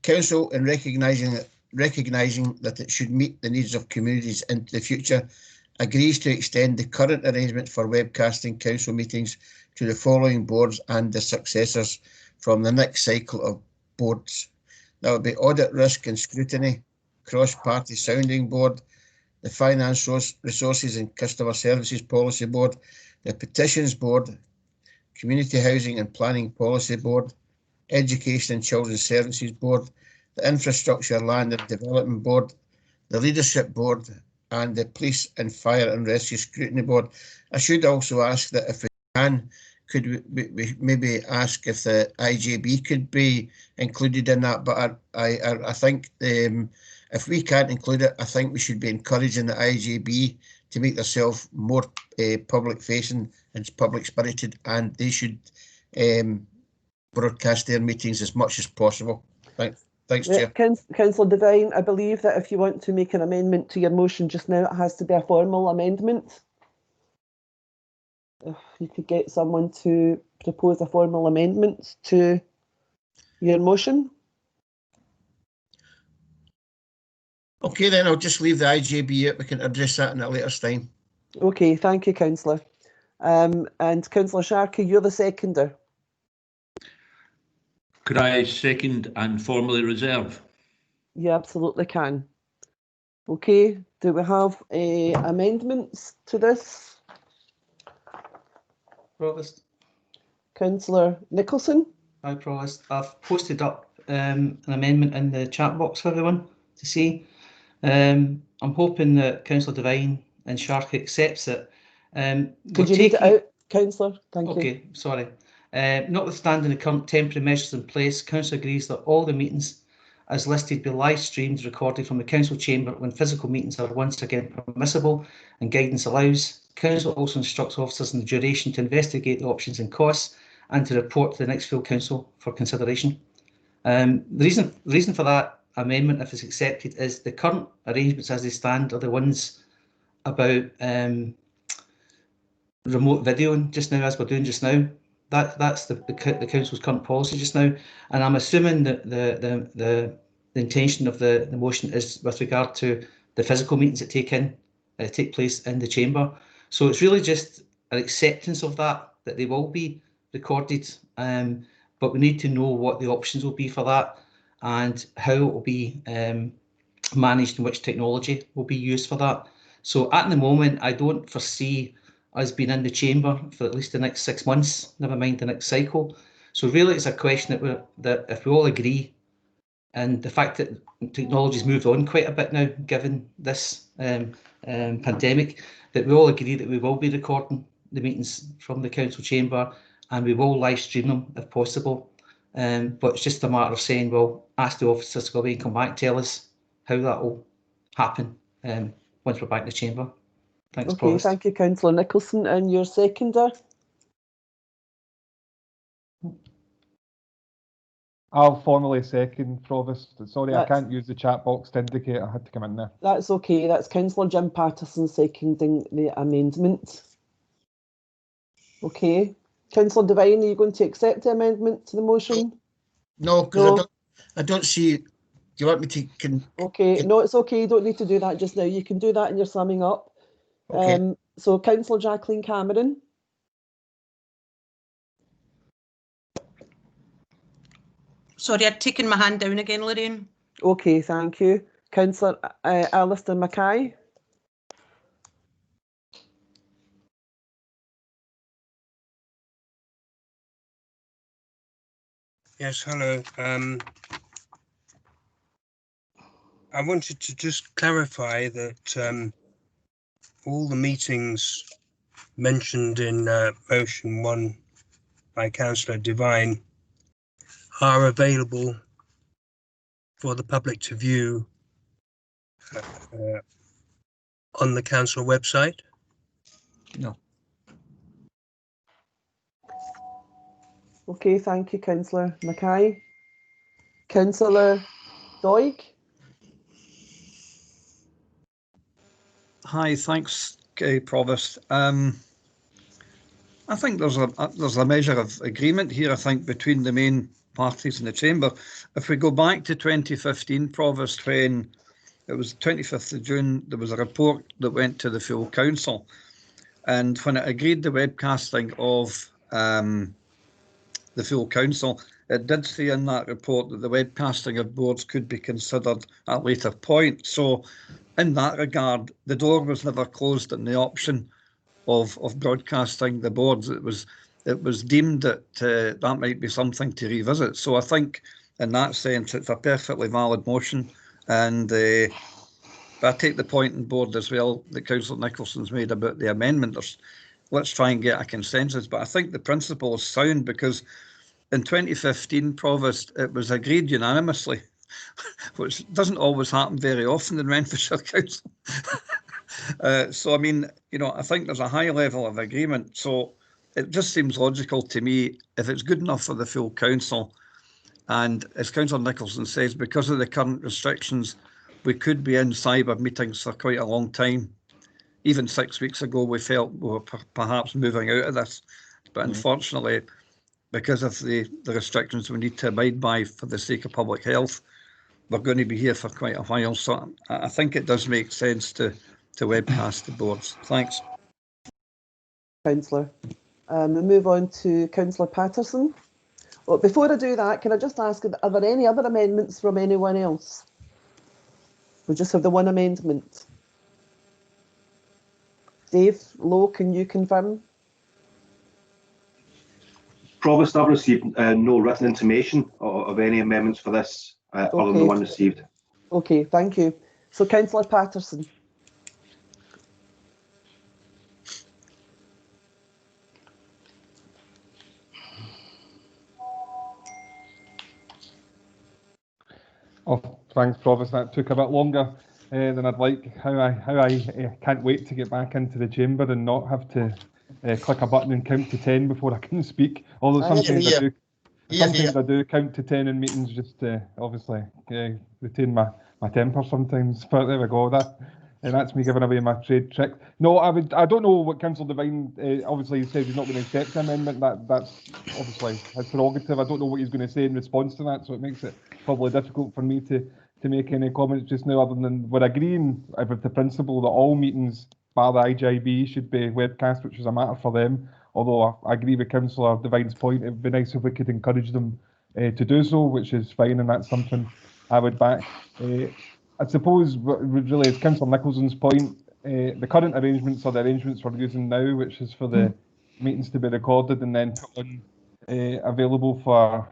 Council, in recognising that it should meet the needs of communities into the future, agrees to extend the current arrangement for webcasting council meetings to the following boards and the successors from the next cycle of boards. That would be Audit, Risk and Scrutiny, Cross-Party Sounding Board, the Finance Resources and Customer Services Policy Board, the Petitions Board, Community Housing and Planning Policy Board, Education and Children's Services Board, the Infrastructure, Land and Development Board, the Leadership Board, and the Police and Fire and Rescue Scrutiny Board. I should also ask that if we can, could we maybe ask if the IJB could be included in that, but I think if we can't include it, I think we should be encouraging the IJB to make themselves more public facing and public spirited, and they should broadcast their meetings as much as possible. Thanks, Chair. Councillor Devine, I believe that if you want to make an amendment to your motion just now, it has to be a formal amendment. If you could get someone to propose a formal amendment to your motion. Okay, then I'll just leave the IJB out. We can address that in a later time. Okay, thank you, Councillor. And Councillor Sharkey, you're the seconder. Could I second and formally reserve? You absolutely can. Okay, do we have amendments to this? Provost. Councillor Nicholson. Hi, Provost. I've posted up an amendment in the chat box for everyone to see. I'm hoping that Councillor Devine and Sharkey accepts it. Could you read it out, Councillor? Thank you. Okay, sorry. Notwithstanding the current temporary measures in place, Council agrees that all the meetings as listed be live streamed, recorded from the Council chamber when physical meetings are once again permissible and guidance allows. Council also instructs officers in the duration to investigate the options and costs and to report to the next full Council for consideration. The reason for that amendment, if it's accepted, is the current arrangements as they stand are the ones about remote videoing just now, as we're doing just now. That's the Council's current policy just now, and I'm assuming that the intention of the motion is with regard to the physical meetings that take place in the chamber. So it's really just an acceptance of that they will be recorded, but we need to know what the options will be for that and how it will be managed and which technology will be used for that. So at the moment, I don't foresee us being in the chamber for at least the next 6 months, never mind the next cycle. So really it's a question that if we all agree, and the fact that technology's moved on quite a bit now, given this pandemic, that we all agree that we will be recording the meetings from the council chamber and we will live stream them if possible. But it's just a matter of saying, well, ask the officers to go away and come back, tell us how that will happen once we're back in the chamber. Thanks, okay, Provost. Thank you, Councillor Nicholson. And your seconder? I'll formally second, Provost. Sorry, I can't use the chat box to indicate I had to come in there. That's okay. That's Councillor Jim Patterson seconding the amendment. Okay. Councillor Devine, are you going to accept the amendment to the motion? No, because I don't see. Do you want me to? Okay, no, it's okay. You don't need to do that just now. You can do that in your summing up. Okay. So Councillor Jacqueline Cameron. Sorry, I'd taken my hand down again, Lorraine. Okay, thank you. Councillor Alistair Mackay. Yes, hello. I wanted to just clarify that all the meetings mentioned in motion 1 by Councillor Devine are available for the public to view on the council website? No. Okay, thank you, Councillor Mackay. Councillor Doig? Hi, thanks, Provost. I think there's a measure of agreement here, I think, between the main parties in the chamber. If we go back to 2015, Provost, when it was 25th of June, there was a report that went to the full council, and when it agreed the webcasting of the full council, it did say in that report that the webcasting of boards could be considered at a later point. So in that regard, the door was never closed on the option of broadcasting the boards. It was deemed that that might be something to revisit. So I think in that sense, it's a perfectly valid motion. And I take the point on board as well that Councillor Nicholson's made about the amendment. Let's try and get a consensus. But I think the principle is sound, because in 2015, Provost, it was agreed unanimously, which doesn't always happen very often in Renfrewshire Council. So, I mean, you know, I think there's a high level of agreement. So it just seems logical to me, if it's good enough for the full council, and as Councillor Nicholson says, because of the current restrictions, we could be in cyber meetings for quite a long time. Even 6 weeks ago, we felt we were perhaps moving out of this. But unfortunately, because of the restrictions we need to abide by for the sake of public health, we're going to be here for quite a while. So I think it does make sense to webcast the boards. Thanks. Councillor. We move on to Councillor Patterson. Well, before I do that, can I just ask, are there any other amendments from anyone else? We just have the one amendment. Dave Lowe, can you confirm? Provost, I've received no written intimation of any amendments for this, other than the one received. Okay, thank you. So, Councillor Patterson. Oh, thanks, Provost. That took a bit longer than I'd like. How I can't wait to get back into the chamber and not have to click a button and count to 10 before I can speak. Although sometimes I do count to 10 in meetings just to obviously retain my temper sometimes. But there we go. That's me giving away my trade trick. No, I don't know what Councillor Devine obviously he says he's not going to accept the amendment. That's obviously his prerogative. I don't know what he's going to say in response to that, so it makes it probably difficult for me to make any comments just now, other than we're agreeing with the principle that all meetings bar the IGIB should be webcast, which is a matter for them. Although I agree with Councillor Devine's point, it would be nice if we could encourage them to do so, which is fine, and that's something I would back. I suppose, really, as Councillor Nicholson's point, the current arrangements are the arrangements we're using now, which is for the meetings to be recorded and then put on available for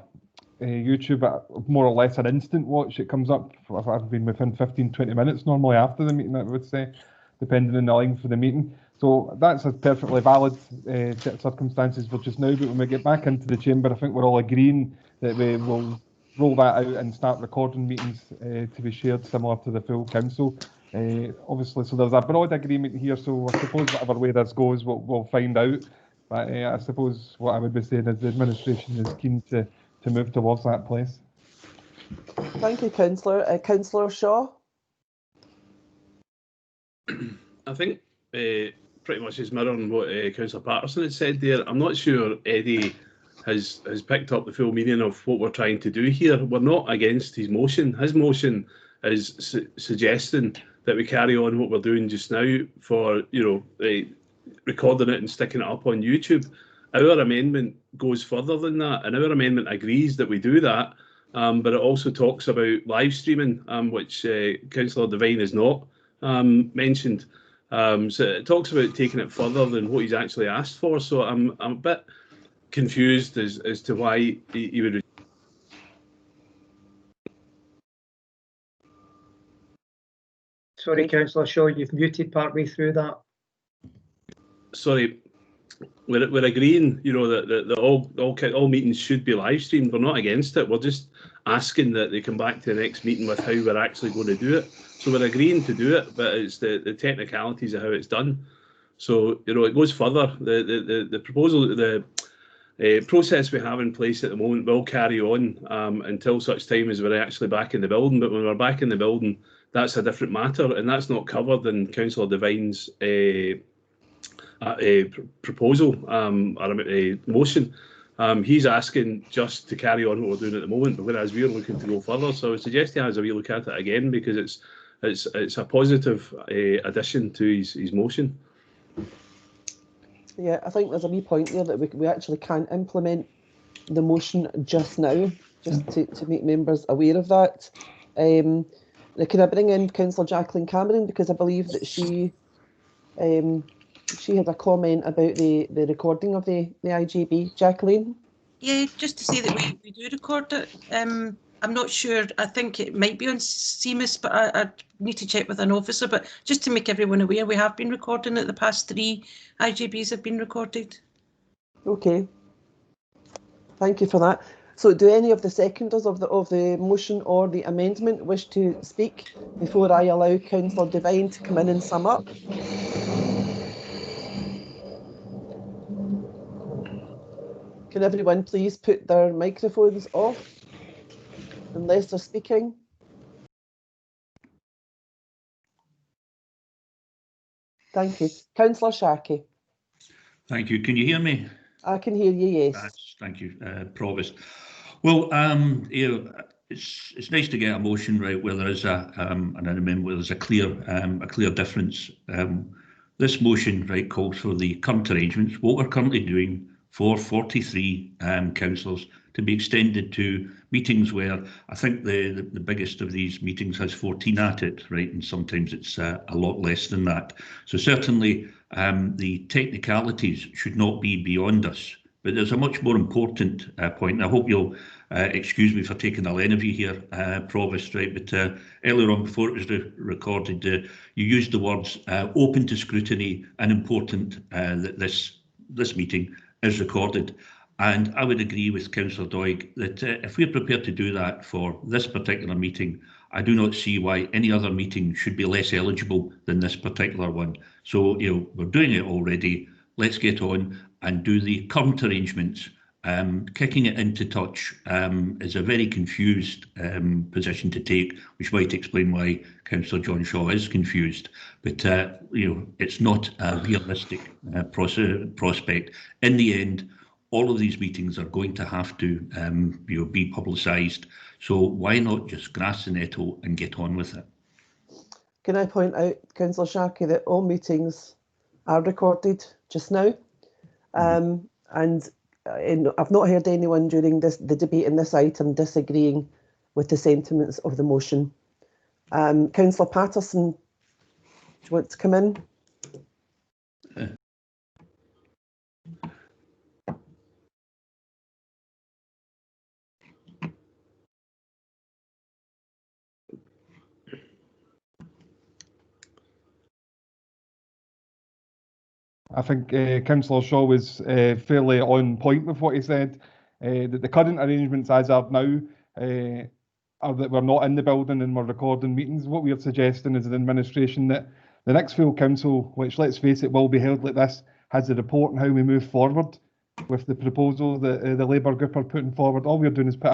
YouTube at more or less an instant watch. It comes up, I've been within 15-20 minutes normally after the meeting, I would say, depending on the length of the meeting. So that's a perfectly valid set of circumstances for just now, but when we get back into the chamber, I think we're all agreeing that we will roll that out and start recording meetings to be shared similar to the full council. Obviously, so there's a broad agreement here, so I suppose whatever way this goes, we'll find out. But I suppose what I would be saying is the administration is keen to move towards that place. Thank you, Councillor. Councillor Shaw? I think pretty much is mirroring what Councillor Patterson had said there. I'm not sure Eddie has picked up the full meaning of what we're trying to do here. We're not against his motion. His motion is suggesting that we carry on what we're doing just now for, recording it and sticking it up on YouTube. Our amendment goes further than that, and our amendment agrees that we do that, but it also talks about live streaming, which Councillor Devine has not mentioned. So it talks about taking it further than what he's actually asked for. So I'm a bit confused as to why he would. Sorry, Councillor Shaw, you've muted partway through that. Sorry, we're agreeing, you know, that all meetings should be live streamed. We're not against it. We're just asking that they come back to the next meeting with how we're actually going to do it. So we're agreeing to do it, but it's the technicalities of how it's done. So, you know, it goes further. The proposal, the process we have in place at the moment will carry on until such time as we're actually back in the building. But when we're back in the building, that's a different matter, and that's not covered in Councillor Devine's proposal or a motion. He's asking just to carry on what we're doing at the moment, but whereas we're looking to go further. So I would suggest he has a wee look at it again, because it's a positive addition to his motion. Yeah, I think there's a wee point there that we actually can't implement the motion just now, just to make members aware of that. Can I bring in Councillor Jacqueline Cameron, because I believe that she had a comment about the recording of the IGB. Jacqueline? Yeah, just to say that we do record it. I'm not sure. I think it might be on CMIS, but I need to check with an officer. But just to make everyone aware, we have been recording it. The past 3 IGBs have been recorded. Okay. Thank you for that. So do any of the seconders of the motion or the amendment wish to speak before I allow Councillor Devine to come in and sum up? Can everyone please put their microphones off unless they're speaking? Thank you. Councillor Sharkey. Thank you. Can you hear me? I can hear you, yes. Thank you, Provost. Well, you know, it's nice to get a motion right where there is an amendment where there's a clear difference. This motion right calls for the current arrangements, what we're currently doing for 43 councillors, to be extended to meetings where I think the biggest of these meetings has 14 at it, right, and sometimes it's a lot less than that. So certainly the technicalities should not be beyond us. But there's a much more important point, and I hope you'll excuse me for taking a levity here, Provost, right? But earlier on, before it was recorded, you used the words open to scrutiny and important that this meeting is recorded. And I would agree with Councillor Doig that if we're prepared to do that for this particular meeting, I do not see why any other meeting should be less eligible than this particular one. So, you know, we're doing it already. Let's get on and do the current arrangements. Kicking it into touch is a very confused position to take, which might explain why Councillor John Shaw is confused. But you know, it's not a realistic prospect. In the end, all of these meetings are going to have to you know, be publicised. So why not just grass the nettle and get on with it? Can I point out, Councillor Sharkey, that all meetings are recorded just now, and I've not heard anyone during the debate in this item disagreeing with the sentiments of the motion. Councillor Patterson, do you want to come in? I think Councillor Shaw was fairly on point with what he said. That the current arrangements as of now are that we're not in the building and we're recording meetings. What we're suggesting as an administration that the next full council, which let's face it will be held like this, has the report on how we move forward with the proposal that the Labour group are putting forward. All we're doing is put.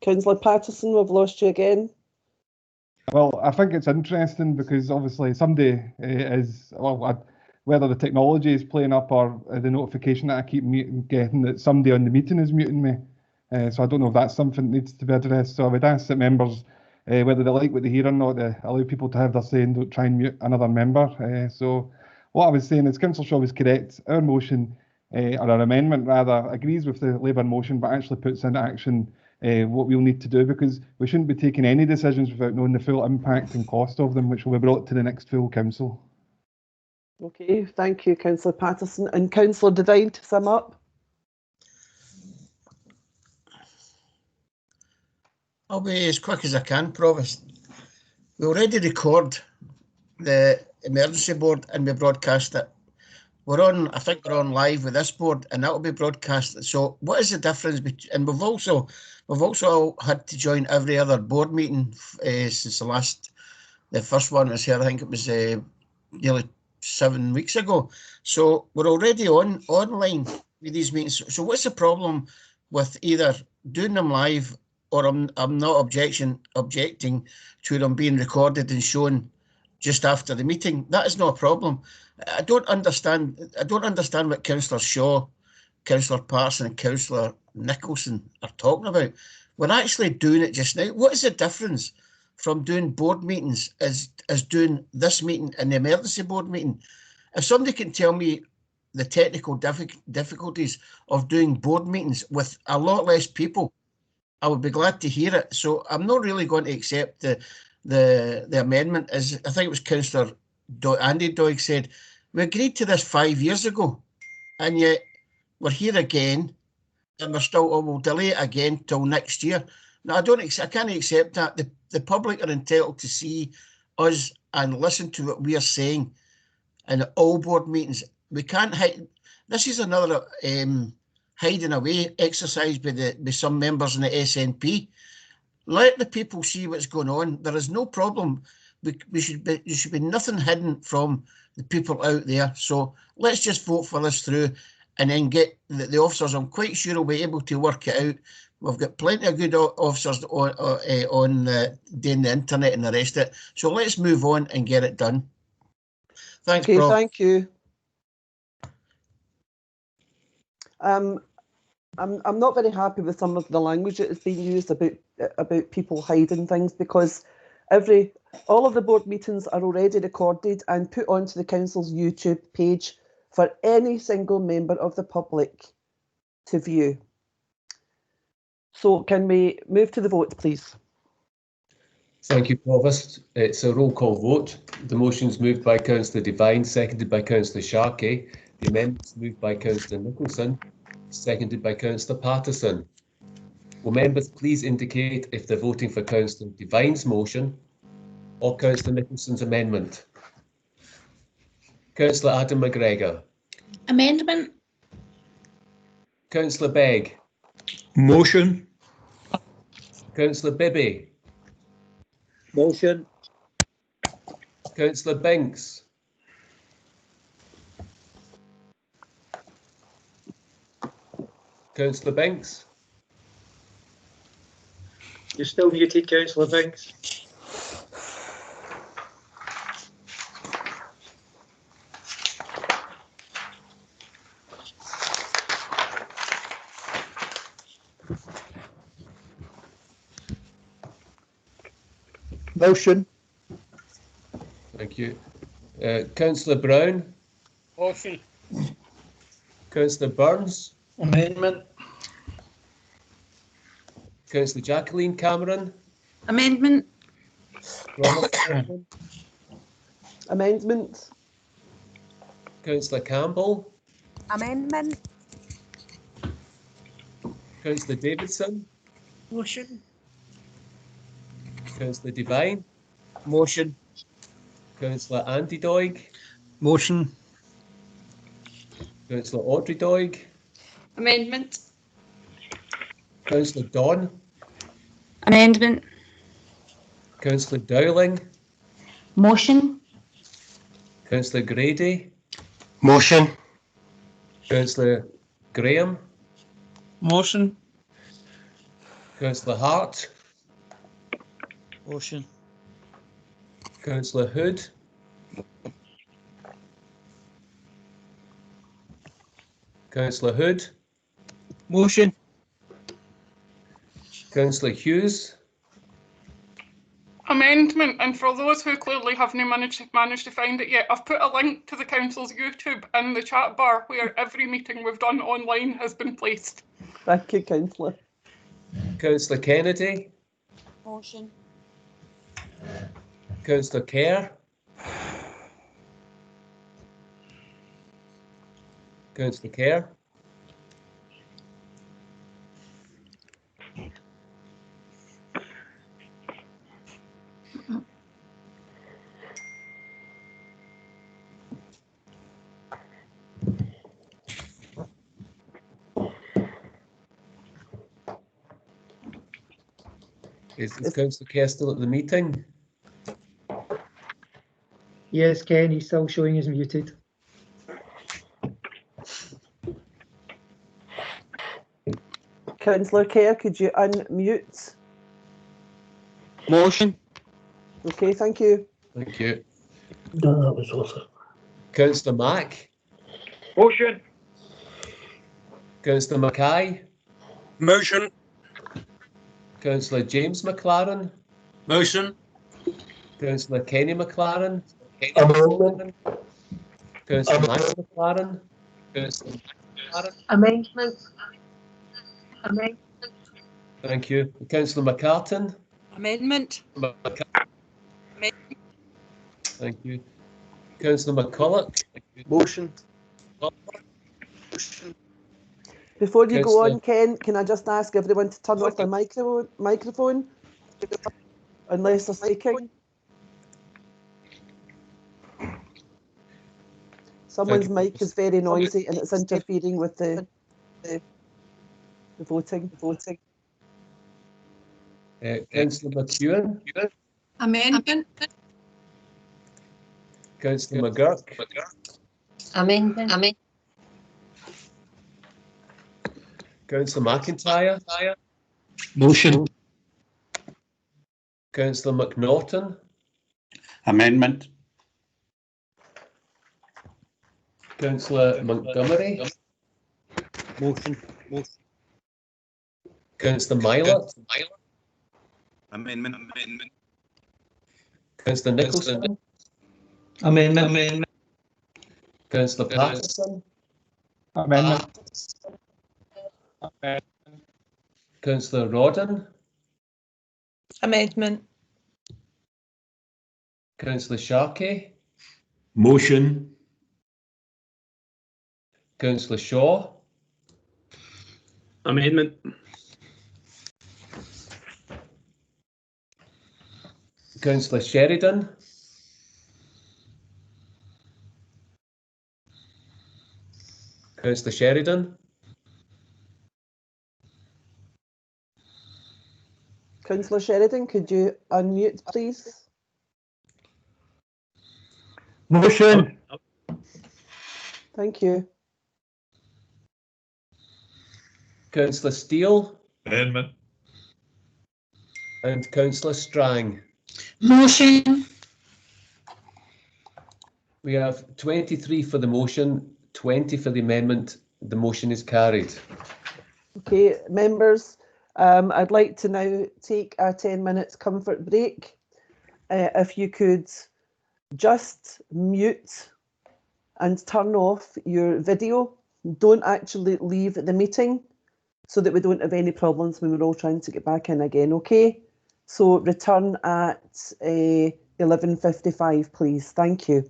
Councillor Patterson, we've lost you again. Well, I think it's interesting because obviously somebody is, well, whether the technology is playing up or the notification that I keep getting that somebody on the meeting is muting me. So I don't know if that's something that needs to be addressed. So I would ask that members, whether they like what they hear or not, allow people to have their say and don't try and mute another member. So what I was saying is Councillor Shaw was correct. Our motion, or our amendment rather, agrees with the Labour motion but actually puts into action what we'll need to do, because we shouldn't be taking any decisions without knowing the full impact and cost of them, which will be brought to the next full council. Okay, thank you, Councillor Patterson. And Councillor Devine, to sum up. I'll be as quick as I can, Provost. We already record the emergency board and we broadcast it. I think we're on live with this board, and that will be broadcast. So what is the difference between, and we've also had to join every other board meeting since the first one was here, I think it was nearly 7 weeks ago. So we're already online with these meetings. So what's the problem with either doing them live, or I'm not objecting to them being recorded and shown just after the meeting? That is not a problem. I don't understand what Councillor Shaw, Councillor Patterson and Councillor Nicholson are talking about. We're actually doing it just now. What is the difference from doing board meetings as doing this meeting and the emergency board meeting? If somebody can tell me the technical difficulties of doing board meetings with a lot less people, I would be glad to hear it. So I'm not really going to accept the amendment. As I think it was Councillor Andy Doig said, we agreed to this 5 years ago, and yet we're here again, and we're still, we'll delay it again till next year. Now, I can't accept that. The public are entitled to see us and listen to what we are saying in all board meetings. We can't hide. This is another hiding away exercise by some members in the SNP. Let the people see what's going on. There is no problem. There should be nothing hidden from the people out there. So let's just vote for this through, and then get the officers. I'm quite sure we'll be able to work it out. We've got plenty of good officers on doing the internet and the rest of it. So let's move on and get it done. Thanks, okay, Prof. Thank you. I'm not very happy with some of the language that is being used about people hiding things, because all of the board meetings are already recorded and put onto the council's YouTube page for any single member of the public to view. So can we move to the vote, please? Thank you, Provost. It's a roll call vote. The motion's moved by Councillor Devine, seconded by Councillor Sharkey. The amendment's moved by Councillor Nicholson, seconded by Councillor Patterson. Will members please indicate if they're voting for Councillor Devine's motion or Councillor Nicholson's amendment? Councillor Adam McGregor. Amendment. Councillor Begg. Motion. Councillor Bibby. Motion. Councillor Binks. Councillor Binks. You're still muted, Councillor Binks. Motion. Thank you. Councillor Brown. Motion. Councillor Burns. Amendment. Councillor Jacqueline Cameron. Amendment. Amendment. Councillor Campbell. Amendment. Councillor Davidson. Motion. Councillor Devine. Motion. Councillor Andy Doig. Motion. Councillor Audrey Doig. Amendment. Councillor Don. Amendment. Councillor Dowling. Motion. Councillor Grady. Motion. Councillor Graham. Motion. Councillor Hart. Motion. Councillor Hood. Councillor Hood. Motion. Councillor Hughes. Amendment, and for those who clearly haven't managed to find it yet, I've put a link to the council's YouTube in the chat bar where every meeting we've done online has been placed. Thank you, Councillor. Councillor Kennedy. Motion. Councillor Kerr. Councillor Kerr. Is Councillor Kerr still at the meeting? Yes, Ken, he's still showing as muted. Councillor Kerr, could you unmute? Motion. Okay, thank you. Thank you. No, that was also. Councillor Mack? Motion. Councillor Mackay? Motion. Councillor James McLaren? Motion. Councillor Kenny McLaren? Amendment. Councillor Max McLaren? Councillor Amendment. Amendment. Thank you. Councillor McCartan? Amendment. Thank you. Councillor McCulloch? Motion. Before you go Councillor- on, Ken, can I just ask everyone to turn off their microphone? Unless they're speaking. Someone's mic is very noisy and it's interfering with the voting. Councillor McEwen? Amendment. Councillor McGurk? Amendment. Amendment. Councillor McIntyre? Motion. Councillor McNaughton? Amendment. Councillor Montgomery? Motion. Councillor Mylott? Amendment. Councillor Nicholson? Amendment. Councillor Patterson? Amendment. Councillor Rodden? Amendment. Councillor Sharkey? Motion. Councillor Shaw? Amendment. Councillor Sheridan? Councillor Sheridan? Councillor Sheridan, could you unmute, please? Motion. Thank you. Councillor Steele? Amendment. And Councillor Strang? Motion. We have 23 for the motion, 20 for the amendment. The motion is carried. Okay, members, I'd like to now take a 10 minutes comfort break. If you could just mute and turn off your video. Don't actually leave the meeting so that we don't have any problems when we're all trying to get back in again, okay? So return at 11:55, please. Thank you.